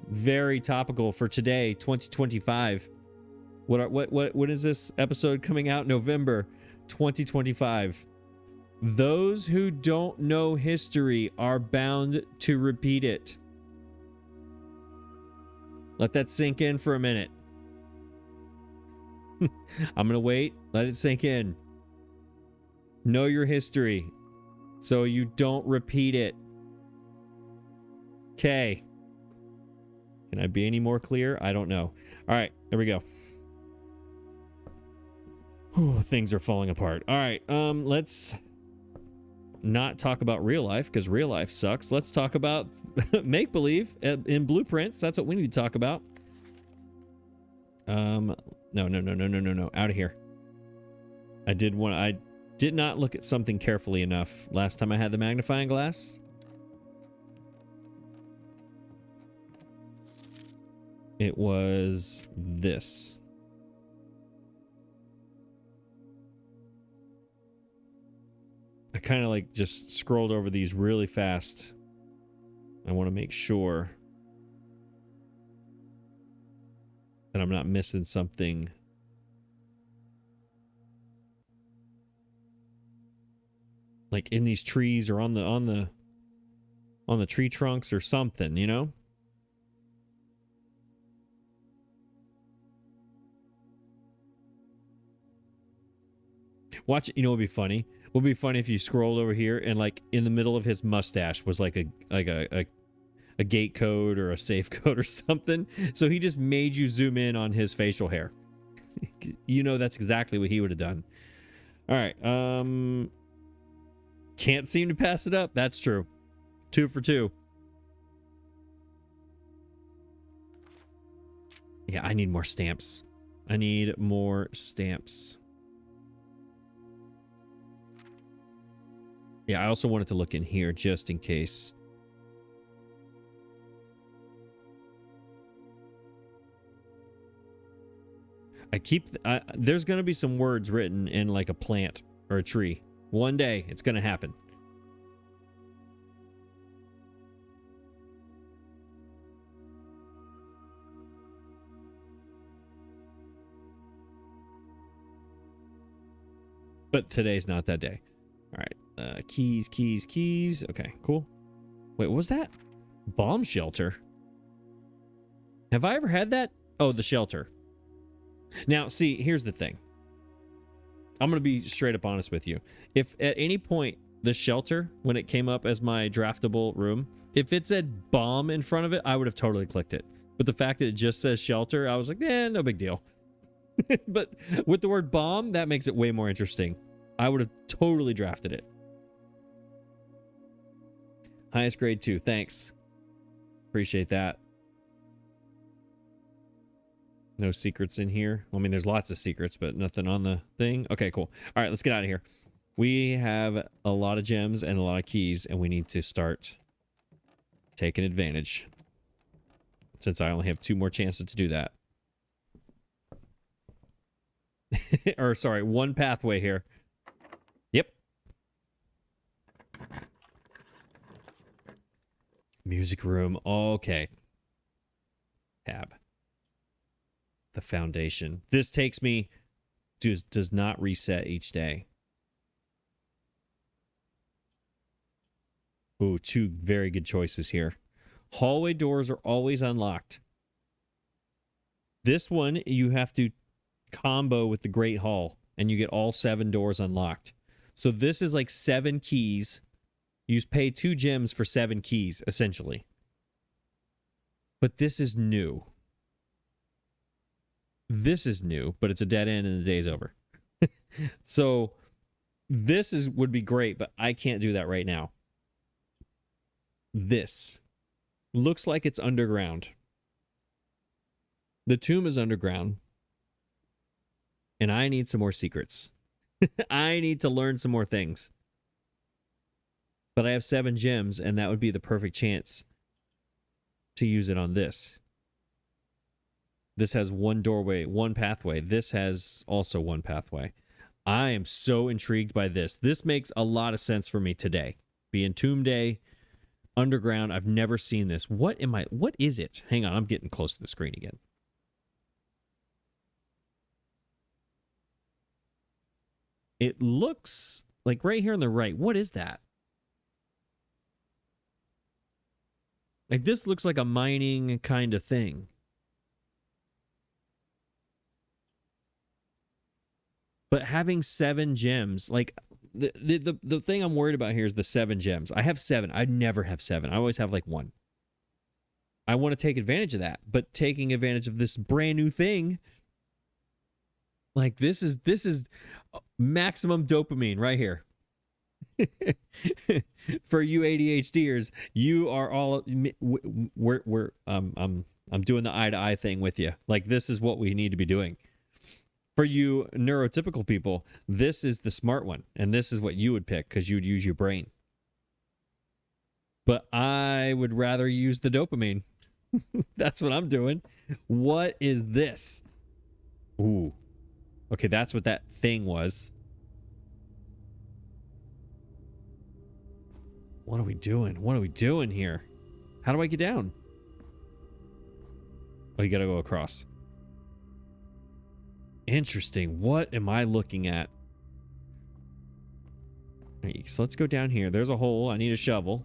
very topical for today, 2025. What is this episode coming out? November 2025. Those who don't know history are bound to repeat it. Let that sink in for a minute. I'm going to wait. Let it sink in. Know your history so you don't repeat it. Okay. Can I be any more clear? I don't know. All right, there we go. Whew, things are falling apart. All right, let's not talk about real life because real life sucks. Let's talk about make-believe in blueprints. That's what we need to talk about. No. Out of here. I did not look at something carefully enough last time I had the magnifying glass. It was this. I kind of like just scrolled over these really fast. I want to make sure that I'm not missing something. Like in these trees or on the tree trunks or something, you know? Watch, you know what would be funny? What would be funny if you scrolled over here and like in the middle of his mustache was like a gate code or a safe code or something. So he just made you zoom in on his facial hair. You know that's exactly what he would have done. All right. Can't seem to pass it up. That's true. 2 for 2. Yeah, I need more stamps. I need more stamps. Yeah, I also wanted to look in here just in case. There's going to be some words written in like a plant or a tree. One day it's going to happen. But today's not that day. All right. Keys. Okay, cool. Wait, what was that? Bomb shelter? Have I ever had that? Oh, the shelter. Now, see, here's the thing. I'm going to be straight up honest with you. If at any point the shelter, when it came up as my draftable room, if it said bomb in front of it, I would have totally clicked it. But the fact that it just says shelter, I was like, no big deal. But with the word bomb, that makes it way more interesting. I would have totally drafted it. Highest grade 2. Thanks. Appreciate that. No secrets in here. I mean, there's lots of secrets, but nothing on the thing. Okay, cool. All right, let's get out of here. We have a lot of gems and a lot of keys, and we need to start taking advantage. Since I only have 2 more chances to do that. Or, sorry, 1 pathway here. Yep. Music room. Okay. Tab. The foundation. This takes me... does not reset each day. Ooh, 2 very good choices here. Hallway doors are always unlocked. This one, you have to combo with the Great Hall, and you get all 7 doors unlocked. So this is like 7 keys. You pay 2 gems for 7 keys, essentially. But this is new. This is new, but it's a dead end and the day's over. So this would be great, but I can't do that right now. This looks like it's underground. The tomb is underground. And I need some more secrets. I need to learn some more things. But I have 7 gems, and that would be the perfect chance to use it on this. This has 1 doorway, 1 pathway. This has also 1 pathway. I am so intrigued by this. This makes a lot of sense for me today. Being Tomb Day, underground, I've never seen this. What is it? Hang on, I'm getting close to the screen again. It looks like right here on the right. What is that? Like this looks like a mining kind of thing. But having 7 gems, like the thing I'm worried about here is the 7 gems. I have 7. I never have 7. I always have like 1. I want to take advantage of that, but taking advantage of this brand new thing, like this is maximum dopamine right here. For you ADHDers, you are all I'm doing the eye to eye thing with you. Like this is what we need to be doing. For you neurotypical people, this is the smart one, and this is what you would pick because you would use your brain. But I would rather use the dopamine. That's what I'm doing. What is this? Ooh. Okay, that's what that thing was. What are we doing? What are we doing here? How do I get down? Oh, you gotta go across. Interesting. What am I looking at? Right, so let's go down here. There's a hole. I need a shovel.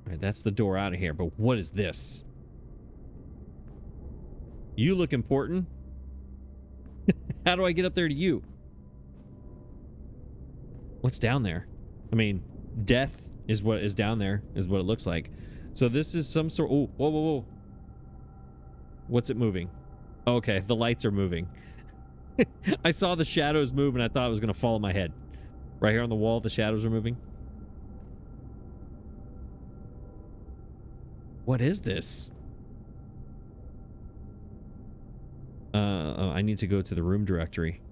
All right, that's the door out of here. But what is this? You look important. How do I get up there to you? What's down there? I mean, death is what is down there, is what it looks like. So this is some sort... Oh, whoa, whoa, whoa. What's it moving? Okay, the lights are moving. I saw the shadows move and I thought it was going to fall on my head. Right here on the wall, the shadows are moving. What is this? I need to go to the room directory.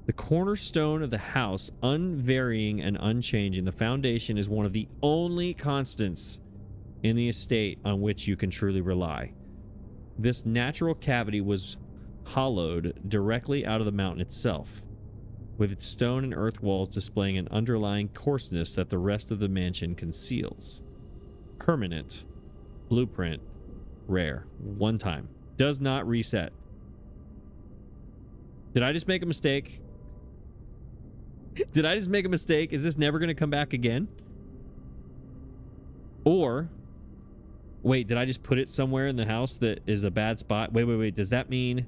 The cornerstone of the house, unvarying and unchanging. The foundation is one of the only constants in the estate on which you can truly rely. This natural cavity was hollowed directly out of the mountain itself, with its stone and earth walls displaying an underlying coarseness that the rest of the mansion conceals. Permanent. Blueprint. Rare. One time. Does not reset. Did I just make a mistake? Did I just make a mistake? Is this never going to come back again? Or, wait, did I just put it somewhere in the house that is a bad spot? Wait, wait, wait. Does that mean...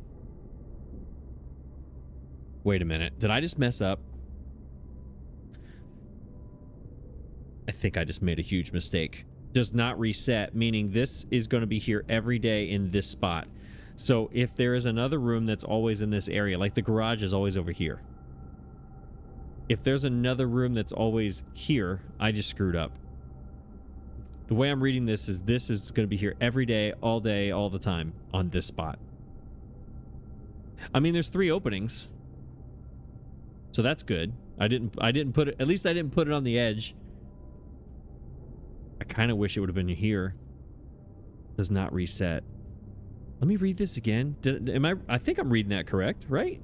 Wait a minute. Did I just mess up? I think I just made a huge mistake. Does not reset, meaning this is going to be here every day in this spot. So if there is another room that's always in this area, like the garage is always over here. If there's another room that's always here, I just screwed up. The way I'm reading this is going to be here every day, all the time on this spot. I mean, there's 3 openings. So that's good. I didn't put it, at least I didn't put it on the edge. I kind of wish it would have been here. Does not reset. Let me read this again. I think I'm reading that correct, right?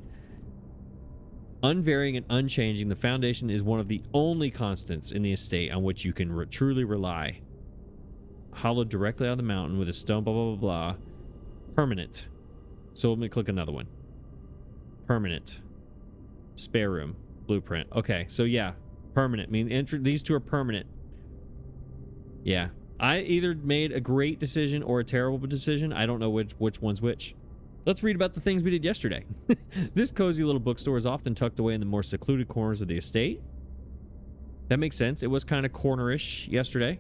Unvarying and unchanging, the foundation is one of the only constants in the estate on which you can truly rely. Hollowed directly out of the mountain with a stone, blah, blah, blah, blah. Permanent. So let me click another one. Permanent. Spare room. Blueprint. Okay, so yeah. Permanent. I mean, these 2 are permanent. Yeah. I either made a great decision or a terrible decision. I don't know which one's which. Let's read about the things we did yesterday. This cozy little bookstore is often tucked away in the more secluded corners of the estate. That makes sense. It was kind of cornerish yesterday.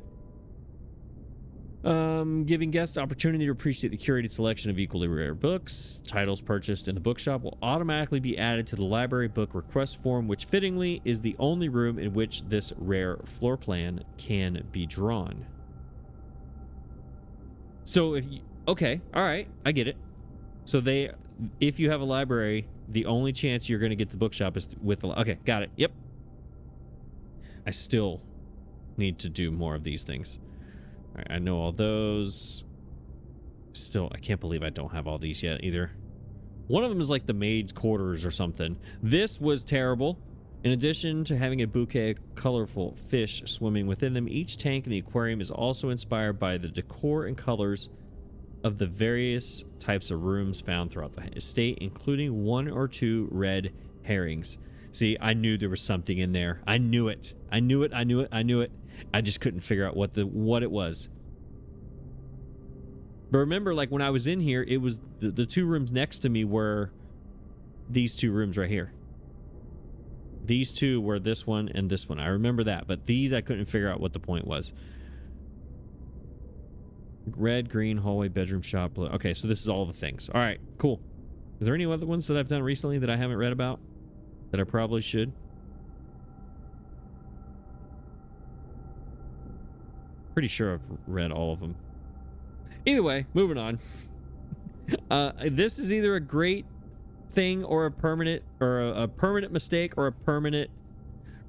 Giving guests opportunity to appreciate the curated selection of equally rare books. Titles purchased in the bookshop will automatically be added to the library book request form, which fittingly is the only room in which this rare floor plan can be drawn. So if you... Okay, all right, I get it. So if you have a library, the only chance you're going to get the bookshop is with the... Okay, got it. Yep. I still need to do more of these things. All right, I know all those. Still, I can't believe I don't have all these yet either. One of them is like the maid's quarters or something. This was terrible. In addition to having a bouquet of colorful fish swimming within them, each tank in the aquarium is also inspired by the decor and colors of the various types of rooms found throughout the estate, including 1 or 2 red herrings. See, I knew there was something in there. I knew it. I knew it. I knew it. I knew it. I just couldn't figure out what it was. But remember, like when I was in here, it was the 2 rooms next to me were these 2 rooms right here. These 2 were this one and this one. I remember that, but these I couldn't figure out what the point was. Red, green, hallway, bedroom, shop, blue. Okay, so this is all the things. All right, cool. Is there any other ones that I've done recently that I haven't read about that I probably should? Pretty sure I've read all of them. Either way, moving on. This is either a great thing or a permanent mistake or a permanent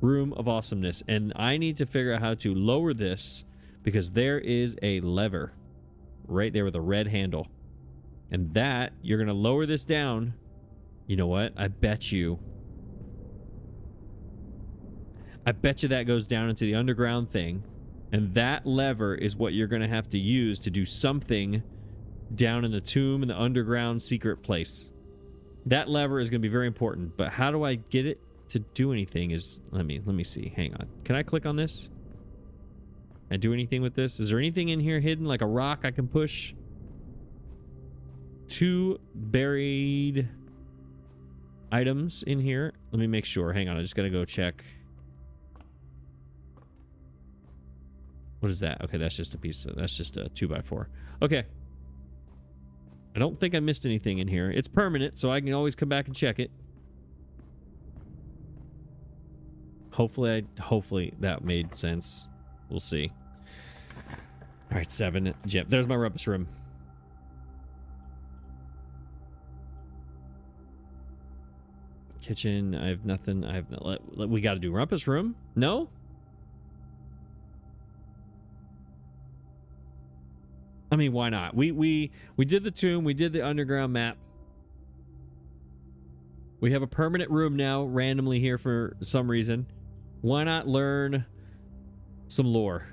room of awesomeness, and I need to figure out how to lower this because there is a lever right there with a red handle, and that you're gonna lower this down. You know what? I bet you I bet you that goes down into the underground thing. And that lever is what you're going to have to use to do something down in the tomb in the underground secret place. That lever is going to be very important. But how do I get it to do anything is... Let me see. Hang on. Can I click on this? Can I do anything with this? Is there anything in here hidden? Like a rock I can push? 2 buried items in here. Let me make sure. Hang on. I just got to go check. What is that? Okay, that's just a piece of... That's just a 2x4. Okay. I don't think I missed anything in here. It's permanent, so I can always come back and check it. Hopefully that made sense. We'll see. All right, 7 gem. There's my rumpus room. Kitchen. I have nothing. I have no, we got to do rumpus room. No. I mean, why not? We did the tomb. We did the underground map. We have a permanent room now, randomly here for some reason. Why not learn some lore?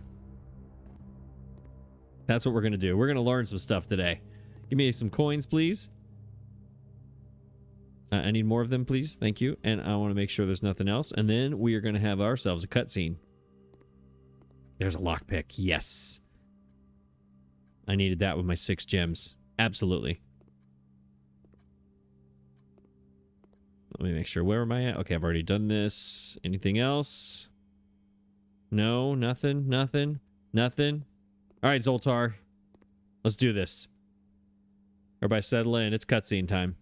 That's what we're going to do. We're going to learn some stuff today. Give me some coins, please. I need more of them, please. Thank you. And I want to make sure there's nothing else. And then we are going to have ourselves a cutscene. There's a lockpick. Yes. I needed that with my 6 gems. Absolutely. Let me make sure. Where am I at? Okay, I've already done this. Anything else? No, nothing, nothing, nothing. All right, Zoltar. Let's do this. Everybody settle in. It's cutscene time.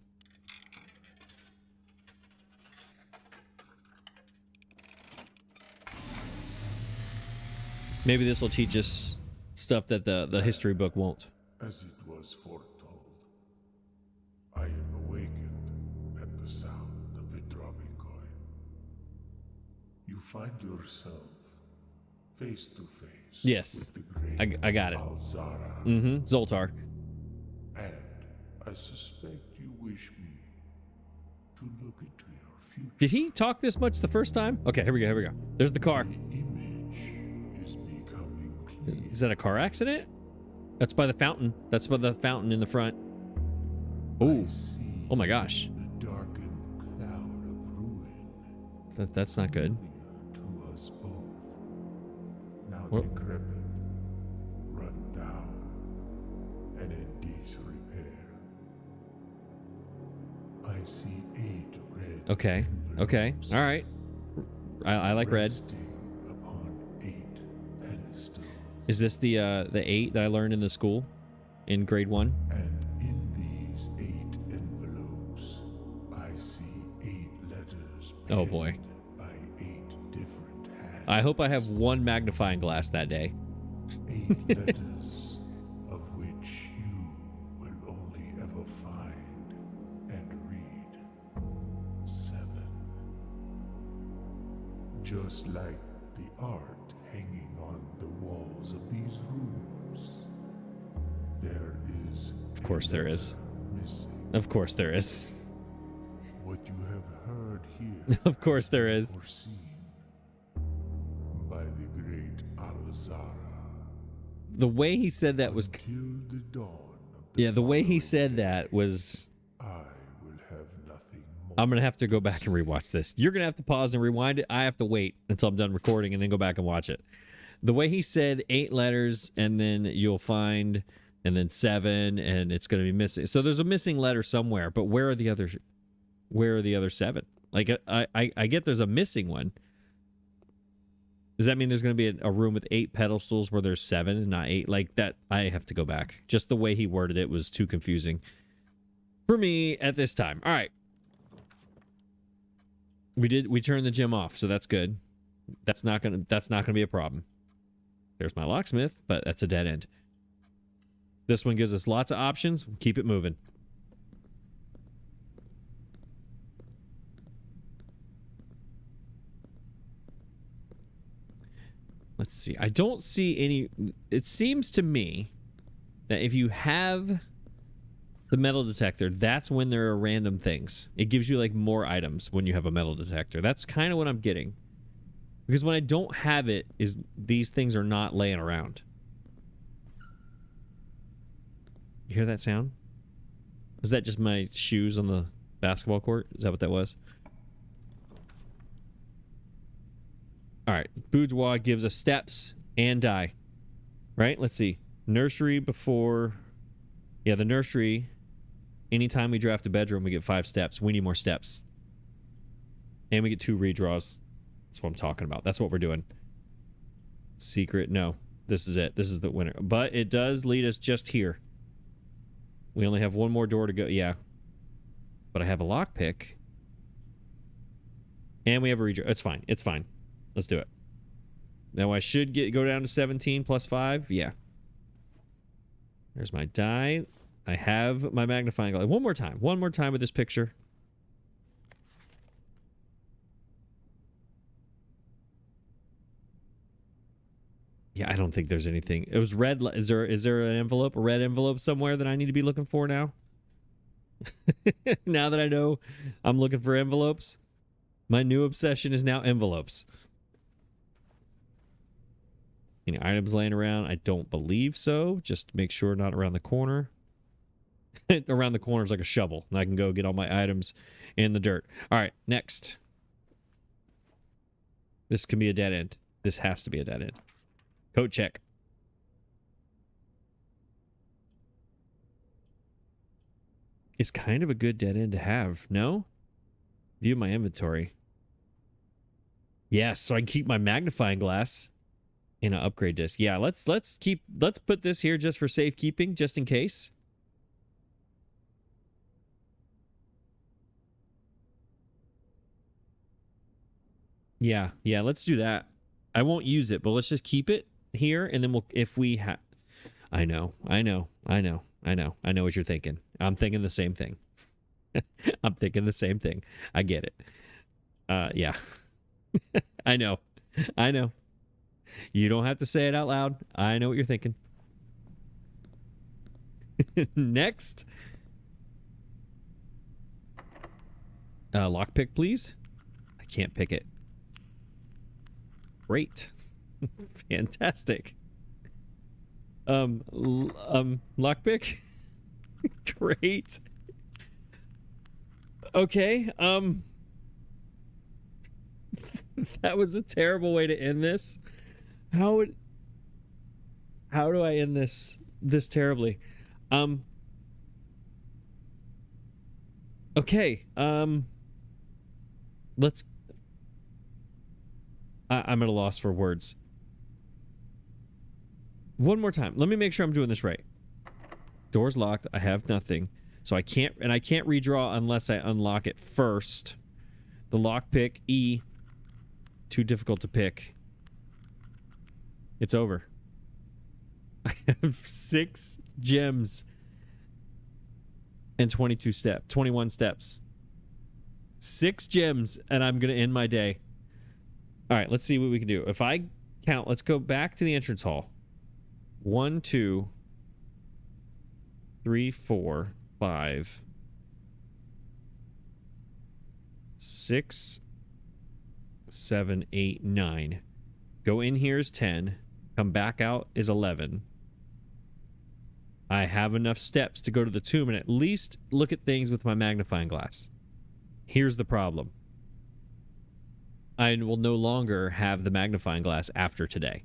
Maybe this will teach us stuff that the history book won't. As it was foretold, I am awakened at the sound of a dropping coin. You find yourself face to face. Yes, with the great I got it. Alzara. Zoltar. And I suspect you wish me to look into your future. Did he talk this much the first time? Okay, here we go. Here we go. There's the car. The image is becoming clear. Is that a car accident? That's by the fountain. That's by the fountain in the front. Ooh. Oh my gosh. The darkened cloud of ruin. That's not good. To us both. Now What? decrepit, run down, and in disrepair. I see 8 red. Okay. Okay. envelopes All right. I like red. resting upon 8 pedestals. Is this the 8 that I learned in the school in grade 1? And in these 8 envelopes, I see 8 letters. Oh, boy. penned By 8 different hands. I hope I have 1 magnifying glass that day. 8 letters, of which you will only ever find and read 7. Just like the art hanging on the walls of these rooms, there is. Of course there is. Missing. Of course there is. What you have heard here. Of course there is. Foreseen by the great Alzara. The way he said that was... Till the dawn of the Yeah, the way he following said day, that was... I will have nothing more. I'm going to have to go back and rewatch this. You're going to have to pause and rewind it. I have to wait until I'm done recording and then go back and watch it. The way he said 8 letters and then you'll find and then 7 and it's going to be missing. So there's a missing letter somewhere, but where are the other 7? Like I get there's a missing one. Does that mean there's going to be a room with 8 pedestals where there's 7 and not 8? Like that, I have to go back. Just the way he worded it was too confusing for me at this time. All right. We turned the gym off, so that's good. That's not gonna be a problem. There's my locksmith, but that's a dead end. This one gives us lots of options. We'll keep it moving. Let's see. I don't see any... It seems to me that if you have the metal detector, that's when there are random things. It gives you, like, more items when you have a metal detector. That's kind of what I'm getting. Because when I don't have it, is these things are not laying around. You hear that sound? Was that just my shoes on the basketball court? Is that what that was? All right. Boudoir gives us steps and die. Right? Let's see. Nursery before... Yeah, the nursery. Anytime we draft a bedroom, we get 5 steps. We need more steps. And we get 2 redraws. That's what I'm talking about. That's what we're doing. Secret. No. This is it. This is the winner. But it does lead us just here. We only have one more door to go. Yeah. But I have a lockpick. And we have a redraw. It's fine. It's fine. Let's do it. Now I should go down to 17 plus 5. Yeah. There's my die. I have my magnifying glass. One more time. One more time with this picture. Yeah, I don't think there's anything. It was red. Is there an envelope, a red envelope somewhere that I need to be looking for now? Now that I know I'm looking for envelopes, my new obsession is now envelopes. Any items laying around? I don't believe so. Just make sure not around the corner. Around the corner is like a shovel, and I can go get all my items in the dirt. All right, next. This can be a dead end. This has to be a dead end. Code check. It's kind of a good dead end to have, no? View my inventory. Yes, so I can keep my magnifying glass in an upgrade disc. Yeah, let's put this here just for safekeeping, just in case. Yeah, let's do that. I won't use it, but let's just keep it here, and then we'll, if we have... I know what you're thinking. I'm thinking the same thing. I'm thinking the same thing. I get it. Yeah. I know. You don't have to say it out loud. I know what you're thinking. Next. Lockpick, please. I can't pick it. Great. Fantastic. Lockpick. Great. Okay. That was a terrible way to end this. How do I end this terribly? Okay. Let's... I'm at a loss for words. One more time. Let me make sure I'm doing this right. Door's locked. I have nothing. So I can't redraw unless I unlock it first. The lockpick, E. Too difficult to pick. It's over. I have 6 gems and 21 steps. 6 gems, and I'm going to end my day. All right, let's see what we can do. If I count, let's go back to the entrance hall. 1, 2, 3, 4, 5, 6, 7, 8, 9. Go in here is 10. Come back out is 11. I have enough steps to go to the tomb and at least look at things with my magnifying glass. Here's the problem. I will no longer have the magnifying glass after today.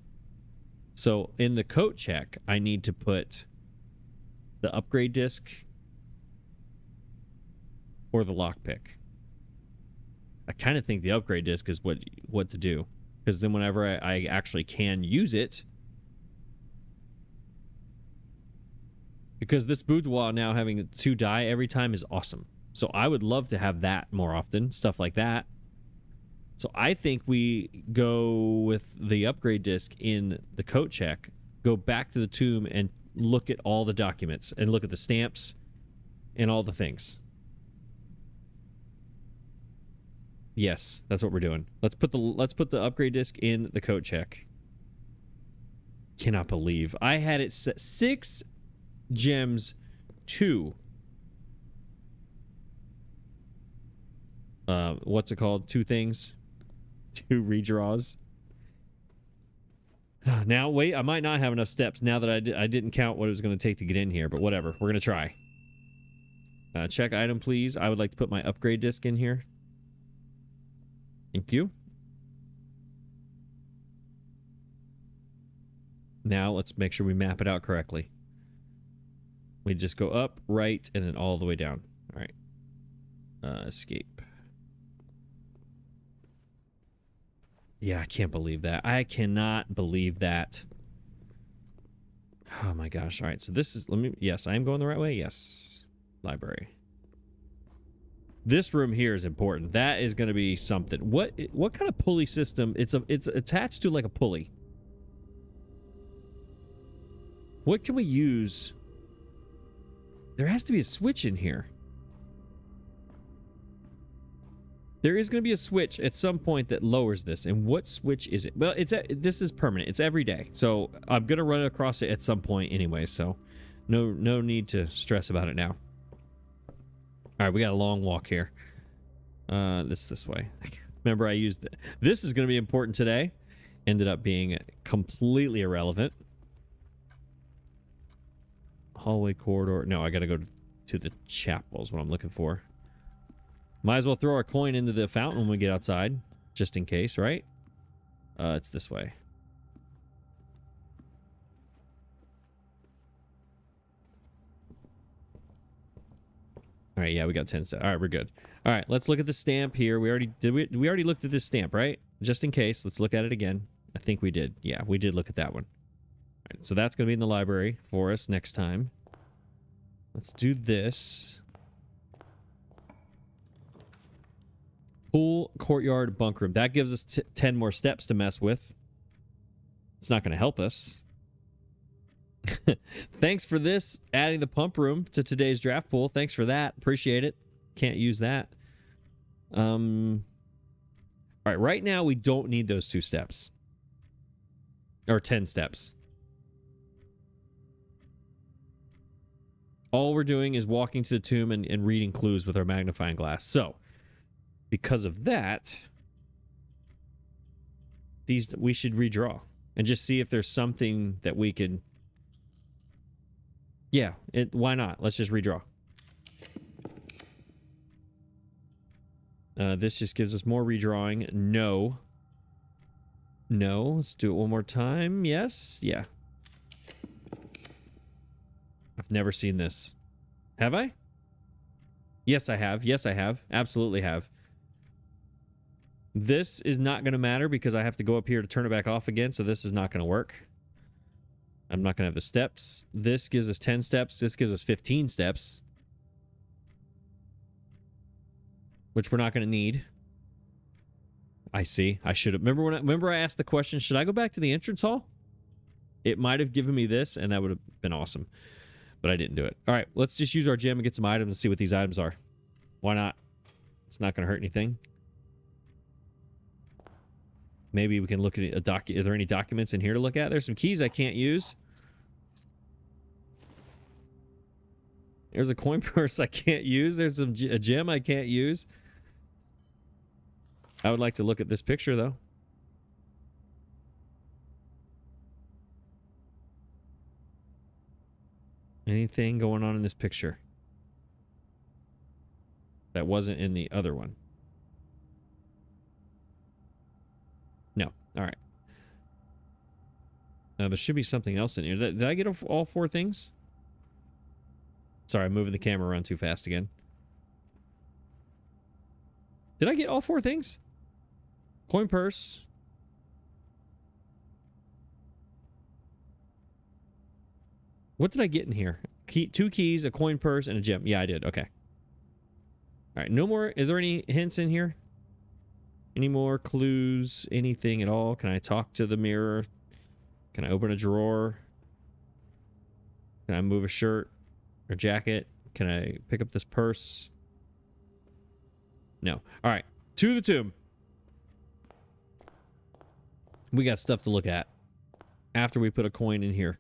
So in the coat check, I need to put the upgrade disc or the lockpick. I kind of think the upgrade disc is what to do, because then whenever I actually can use it, because this boudoir now having 2 die every time is awesome. So I would love to have that more often, stuff like that. So I think we go with the upgrade disc in the coat check, go back to the tomb and look at all the documents and look at the stamps and all the things. Yes, that's what we're doing. Let's put the upgrade disc in the coat check. Cannot believe I had it set 6 gems, 2. What's it called? 2 things. 2 redraws. Now, wait, I might not have enough steps now that I didn't count what it was going to take to get in here, but whatever. We're going to try. Check item, please. I would like to put my upgrade disc in here. Thank you. Now, let's make sure we map it out correctly. We just go up, right, and then all the way down. All right. Escape. Yeah, I can't believe that. I cannot believe that. Oh my gosh. All right, so this is, yes, I am going the right way. Yes. Library. This room here is important. That is going to be something. What kind of pulley system? It's attached to like a pulley. What can we use? There has to be a switch in here. There is going to be a switch at some point that lowers this. And what switch is it? Well, this is permanent. It's every day. So I'm going to run across it at some point anyway. So no need to stress about it now. All right, we got a long walk here. This way. Remember, I used this is going to be important today. Ended up being completely irrelevant. Hallway corridor. No, I got to go to the chapel is what I'm looking for. Might as well throw our coin into the fountain when we get outside, just in case, right? It's this way. All right, yeah, we got 10 steps. All right, we're good. All right, let's look at the stamp here. We already looked at this stamp, right? Just in case, let's look at it again. I think we did. Yeah, we did look at that one. All right, so that's going to be in the library for us next time. Let's do this. Pool, courtyard, bunk room. That gives us 10 more steps to mess with. It's not going to help us. Thanks for this, adding the pump room to today's draft pool. Thanks for that. Appreciate it. Can't use that. All right, right now we don't need those 2 steps. Or 10 steps. All we're doing is walking to the tomb and reading clues with our magnifying glass. So, because of that, we should redraw and just see if there's something that we can. Yeah, why not? Let's just redraw. This just gives us more redrawing. No. Let's do it one more time. Yes. Yeah. I've never seen this. Have I? Yes, I have. Yes, I have. Absolutely have. This is not going to matter because I have to go up here to turn it back off again, so this is not going to work. I'm not going to have the steps. This gives us 10 steps. This gives us 15 steps. Which we're not going to need. I see. I should have. Remember I asked the question, should I go back to the entrance hall? It might have given me this, and that would have been awesome. But I didn't do it. All right, let's just use our gem and get some items and see what these items are. Why not? It's not going to hurt anything. Maybe we can look at a document. Are there any documents in here to look at? There's some keys I can't use. There's a coin purse I can't use. There's a gem I can't use. I would like to look at this picture, though. Anything going on in this picture that wasn't in the other one? No. All right. Now, there should be something else in here. Did I get all 4 things? Sorry, I'm moving the camera around too fast again. Did I get all 4 things? Coin purse. What did I get in here? 2 keys, a coin purse, and a gem. Yeah, I did. Okay. All right. No more. Is there any hints in here? Any more clues? Anything at all? Can I talk to the mirror? Can I open a drawer? Can I move a shirt or jacket? Can I pick up this purse? No. All right. To the tomb. We got stuff to look at after we put a coin in here.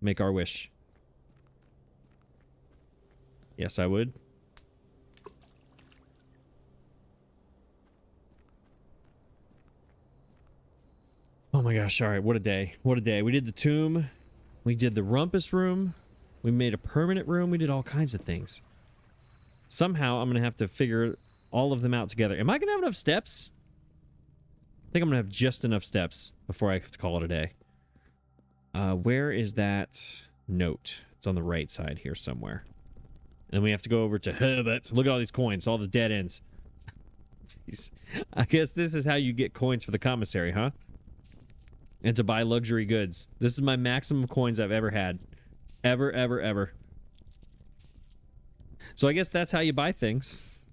Make our wish. Yes, I would. Oh Oh my gosh, all right, what a day. What a day. We did the tomb. We did the rumpus room. We made a permanent room. We did all kinds of things. Somehow, I'm going to have to figure all of them out together. Am I going to have enough steps? I think I'm going to have just enough steps before I have to call it a day. Where is that note? It's on the right side here somewhere. And then we have to go over to Herbert. Look at all these coins, all the dead ends. Jeez. I guess this is how you get coins for the commissary, huh? And to buy luxury goods. This is my maximum coins I've ever had. Ever, ever, ever. So I guess that's how you buy things.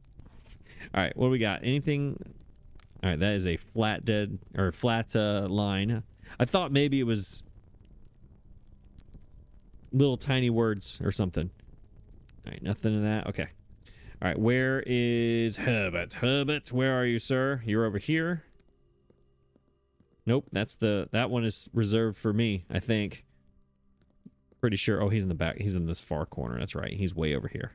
All right, what do we got? Anything? All right, that is a flat line. I thought maybe it was little tiny words or something. All right, nothing in that. Okay. All right, where is Herbert? Herbert, where are you, sir? You're over here. Nope, that one is reserved for me, I think. Pretty sure. Oh, he's in the back. He's in this far corner. That's right. He's way over here.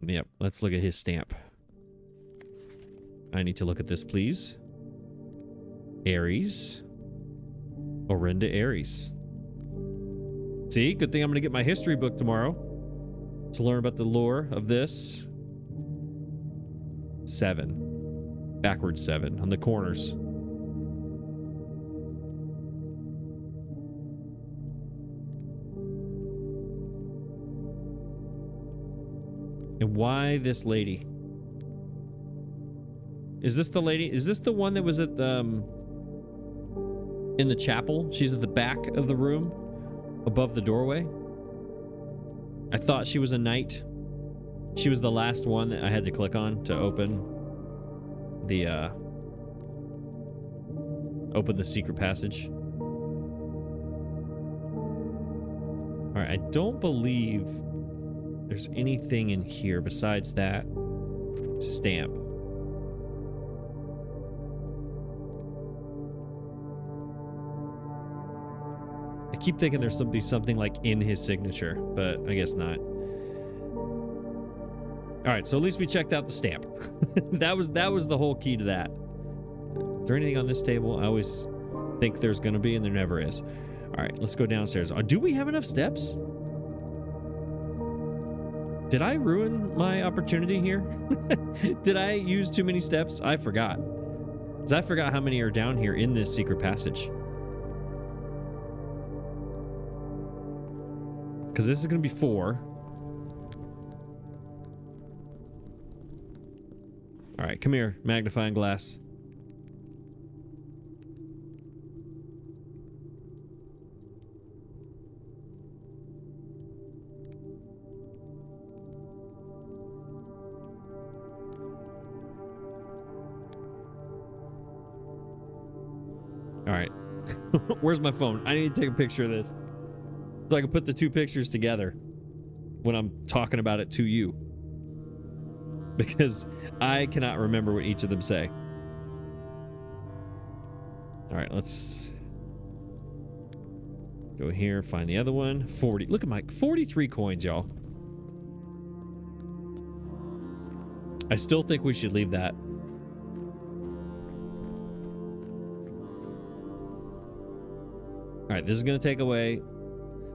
Yep, let's look at his stamp. I need to look at this, please. Aries. Orinda Aries. See, good thing I'm going to get my history book tomorrow to learn about the lore of this. 7. Backwards 7 on the corners. And why this lady? Is this the lady? Is this the one that was at the in the chapel? She's at the back of the room, above the doorway. I thought she was a knight. She was the last one that I had to click on to open the secret passage. All right, I don't believe there's anything in here besides that stamp. I keep thinking there's something like in his signature, but I guess not. All right, so at least we checked out the stamp. that was the whole key to that. Is there anything on this table? I always think there's going to be, and there never is. All right, let's go downstairs. Do we have enough steps? Did I ruin my opportunity here? Did I use too many steps? I forgot. Because I forgot how many are down here in this secret passage. Because this is going to be 4. All right, come here, magnifying glass. All right. Where's my phone? I need to take a picture of this so I can put the 2 pictures together when I'm talking about it to you, because I cannot remember what each of them say. All right, let's go here, find the other one. 40. Look at my 43 coins, y'all. I still think we should leave that. All right, this is going to take away.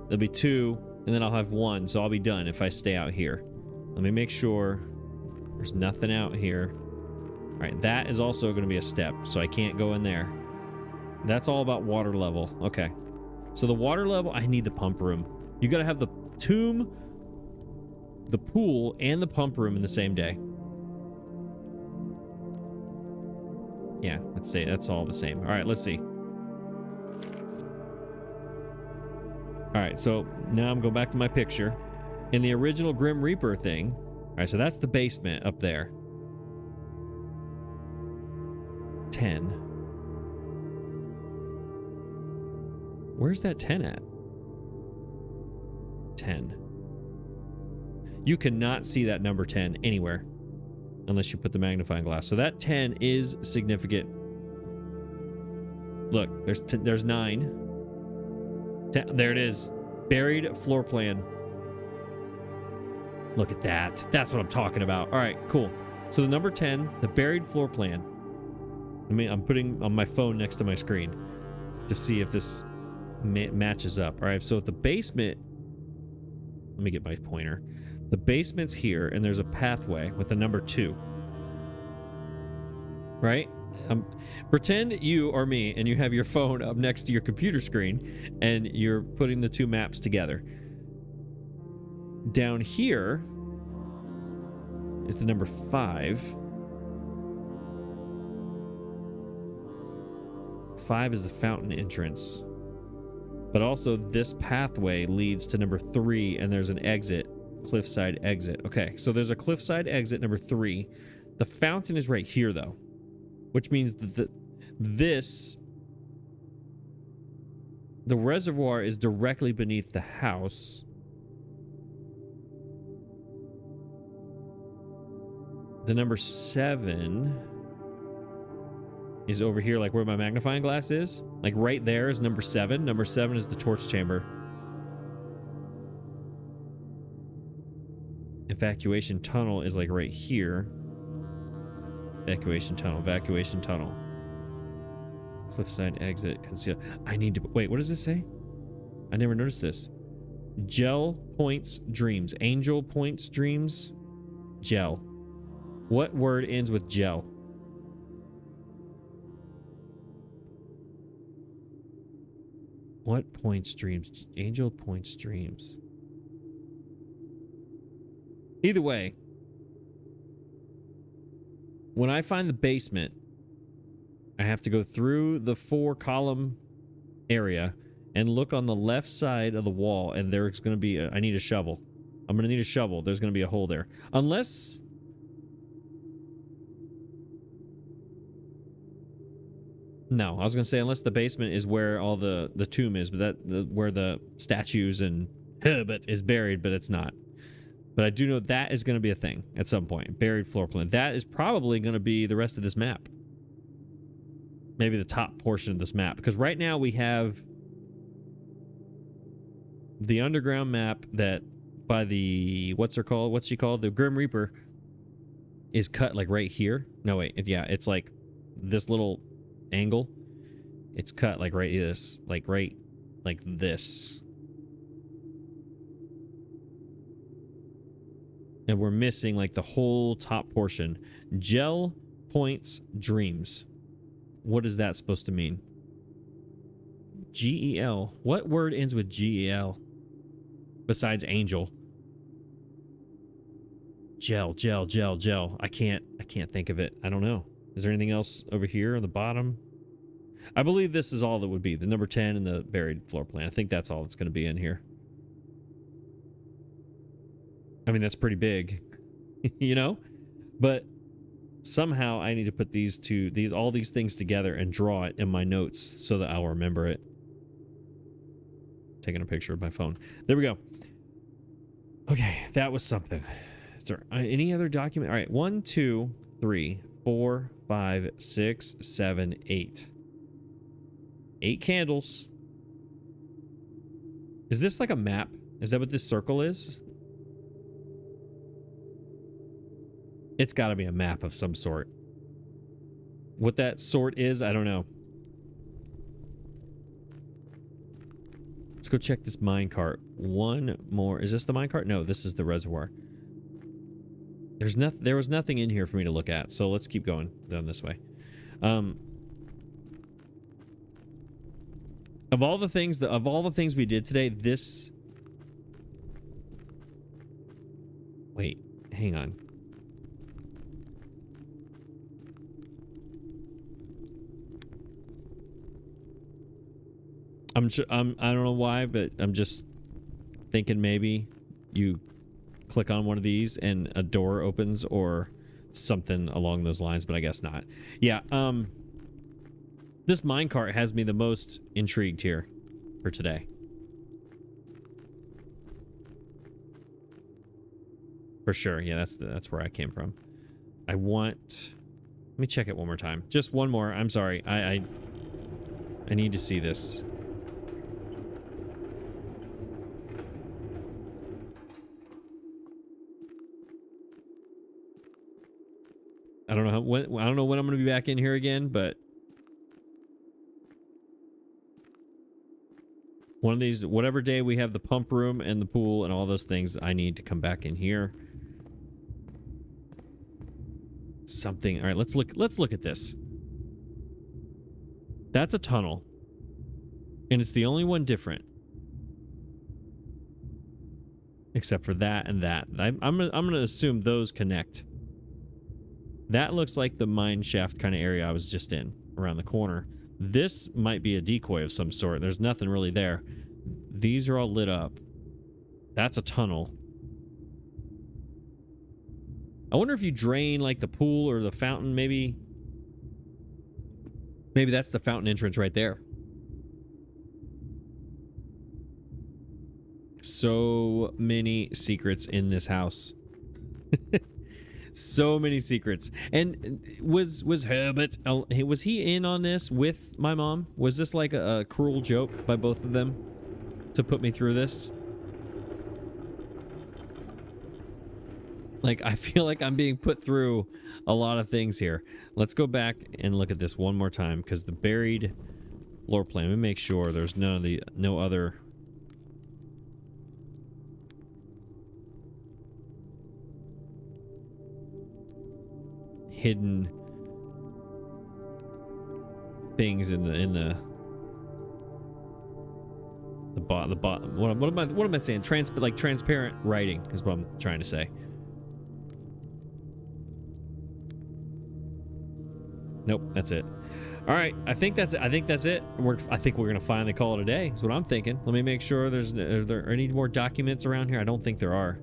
There'll be 2, and then I'll have 1, so I'll be done if I stay out here. Let me make sure there's nothing out here. All right, that is also going to be a step, so I can't go in there. That's all about water level. Okay. So the water level, I need the pump room. You got to have the tomb, the pool, and the pump room in the same day. Yeah, that's all the same. All right, let's see. All right, so now I'm going back to my picture. In the original Grim Reaper thing, all right, so that's the basement up there. 10. Where's that 10 at? 10. You cannot see that number 10 anywhere unless you put the magnifying glass. So that 10 is significant. Look, there's 9. 10, there it is. Buried floor plan. Look at that. That's what I'm talking about. All right, cool. So the number 10, the buried floor plan. I mean, I'm putting on my phone next to my screen to see if this matches up. All right, so at the basement, let me get my pointer. The basement's here, and there's a pathway with the number 2. Right? Pretend you are me, and you have your phone up next to your computer screen, and you're putting the 2 maps together. Down here is the number 5. 5 is the fountain entrance. But also this pathway leads to number 3, and there's an exit, cliffside exit. Okay, so there's a cliffside exit number 3. The fountain is right here, though, which means that the reservoir is directly beneath the house. The number 7 is over here, like where my magnifying glass is. Like right there is number 7. Number 7 is the torch chamber. Evacuation tunnel is like right here. Evacuation tunnel, evacuation tunnel. Cliffside exit, conceal. I need to, wait, what does this say? I never noticed this. Gel points dreams. Angel points dreams. Gel. What word ends with gel? What points dreams? Angel points dreams. Either way, when I find the basement, I have to go through the 4-column area and look on the left side of the wall, and there's going to be I need a shovel. I'm going to need a shovel. There's going to be a hole there. Unless... No, I was going to say unless the basement is where all the tomb is, but where the statues and Herbert is buried, but it's not. But I do know that is going to be a thing at some point. Buried floor plan. That is probably going to be the rest of this map. Maybe the top portion of this map. Because right now we have the underground map that by the... What's she called? The Grim Reaper is cut like right here. No, wait. Yeah, it's like this little angle. It's cut like right this. Like right like this. And we're missing like the whole top portion. Gel points dreams. What is that supposed to mean? G-E-L. What word ends with G-E-L? Besides angel. Gel, gel, gel, gel. I can't think of it. I don't know. Is there anything else over here on the bottom? I believe this is all that would be. The number 10 and the buried floor plan. I think that's all that's going to be in here. I mean, that's pretty big, you know? But somehow I need to put all these things together and draw it in my notes so that I'll remember it. Taking a picture of my phone. There we go. Okay, that was something. Is there any other document? All right, 1, 2, 3, 4, 5, 6, 7, 8. 8 candles. Is this like a map? Is that what this circle is? It's got to be a map of some sort. What that sort is, I don't know. Let's go check this minecart. One more. Is this the minecart? No, this is the reservoir. There was nothing in here for me to look at, so let's keep going down this way. Of all the things we did today, this... Wait, hang on. I don't know why, but I'm just thinking maybe you click on one of these and a door opens or something along those lines, but I guess not. Yeah, this minecart has me the most intrigued here for today. For sure, yeah, that's where I came from. Let me check it one more time. Just one more. I'm sorry. I need to see this. I don't know I don't know when I'm going to be back in here again, but one of these, whatever day we have the pump room and the pool and all those things, I need to come back in here. Something. All right, let's look at this. That's a tunnel. And it's the only one different. Except for that and that. I'm going to assume those connect. That looks like the mine shaft kind of area I was just in, around the corner. This might be a decoy of some sort. There's nothing really there. These are all lit up. That's a tunnel. I wonder if you drain like the pool or the fountain, maybe that's the fountain entrance right there. So many secrets in this house. So many secrets. And was Herbert, was he in on this with my mom? Was this like a cruel joke by both of them to put me through this? Like, I feel like I'm being put through a lot of things here. Let's go back and look at this one more time, because the buried floor plan, let me make sure there's no other hidden things in the bottom. What am I saying? Transparent writing is what I'm trying to say. Nope, that's it. All right, I think that's it. I think we're gonna finally call it a day. That's what I'm thinking. Let me make sure are there any more documents around here? I don't think there are.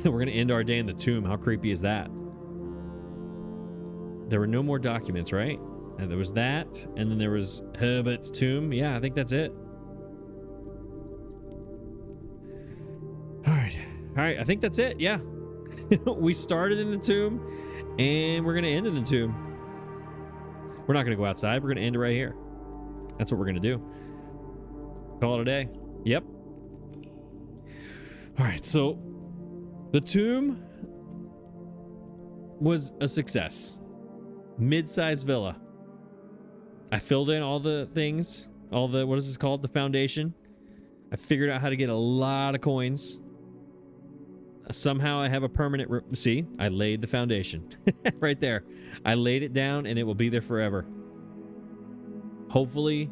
We're gonna end our day in the tomb. How creepy is that? There were no more documents, right? And there was that, and then there was Herbert's tomb. Yeah, I think that's it. All right, I think that's it. Yeah. We started in the tomb, and we're going to end in the tomb. We're not going to go outside. We're going to end it right here. That's what we're going to do. Call it a day. Yep. All right, so the tomb was a success. Mid-sized villa. I filled in all the things, what is this called? The foundation. I figured out how to get a lot of coins. Somehow I have a permanent see, I laid the foundation right there. I laid it down and it will be there forever. Hopefully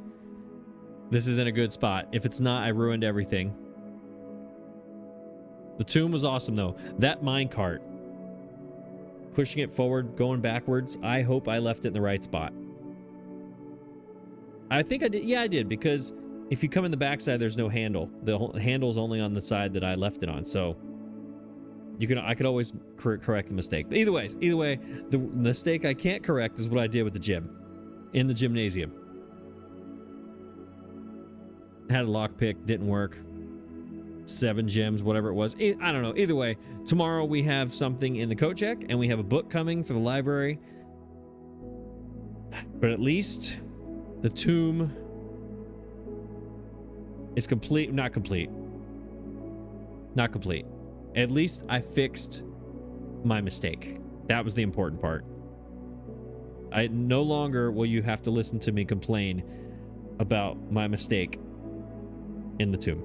this is in a good spot. If it's not, I ruined everything. The tomb was awesome though. That minecart, pushing it forward, going backwards, I hope I left it in the right spot. I think I did. Yeah, I did, because if you come in the backside, there's no handle. The handle's only on the side that I left it on, so I could always correct the mistake. But either way, the mistake I can't correct is what I did with the gym in the gymnasium. Had a lockpick, didn't work. 7 gems, whatever it was. I don't know. Either way, tomorrow we have something in the coat check, and we have a book coming for the library. But at least the tomb is complete. Not complete. Not complete. At least I fixed my mistake. That was the important part. No longer will you have to listen to me complain about my mistake in the tomb.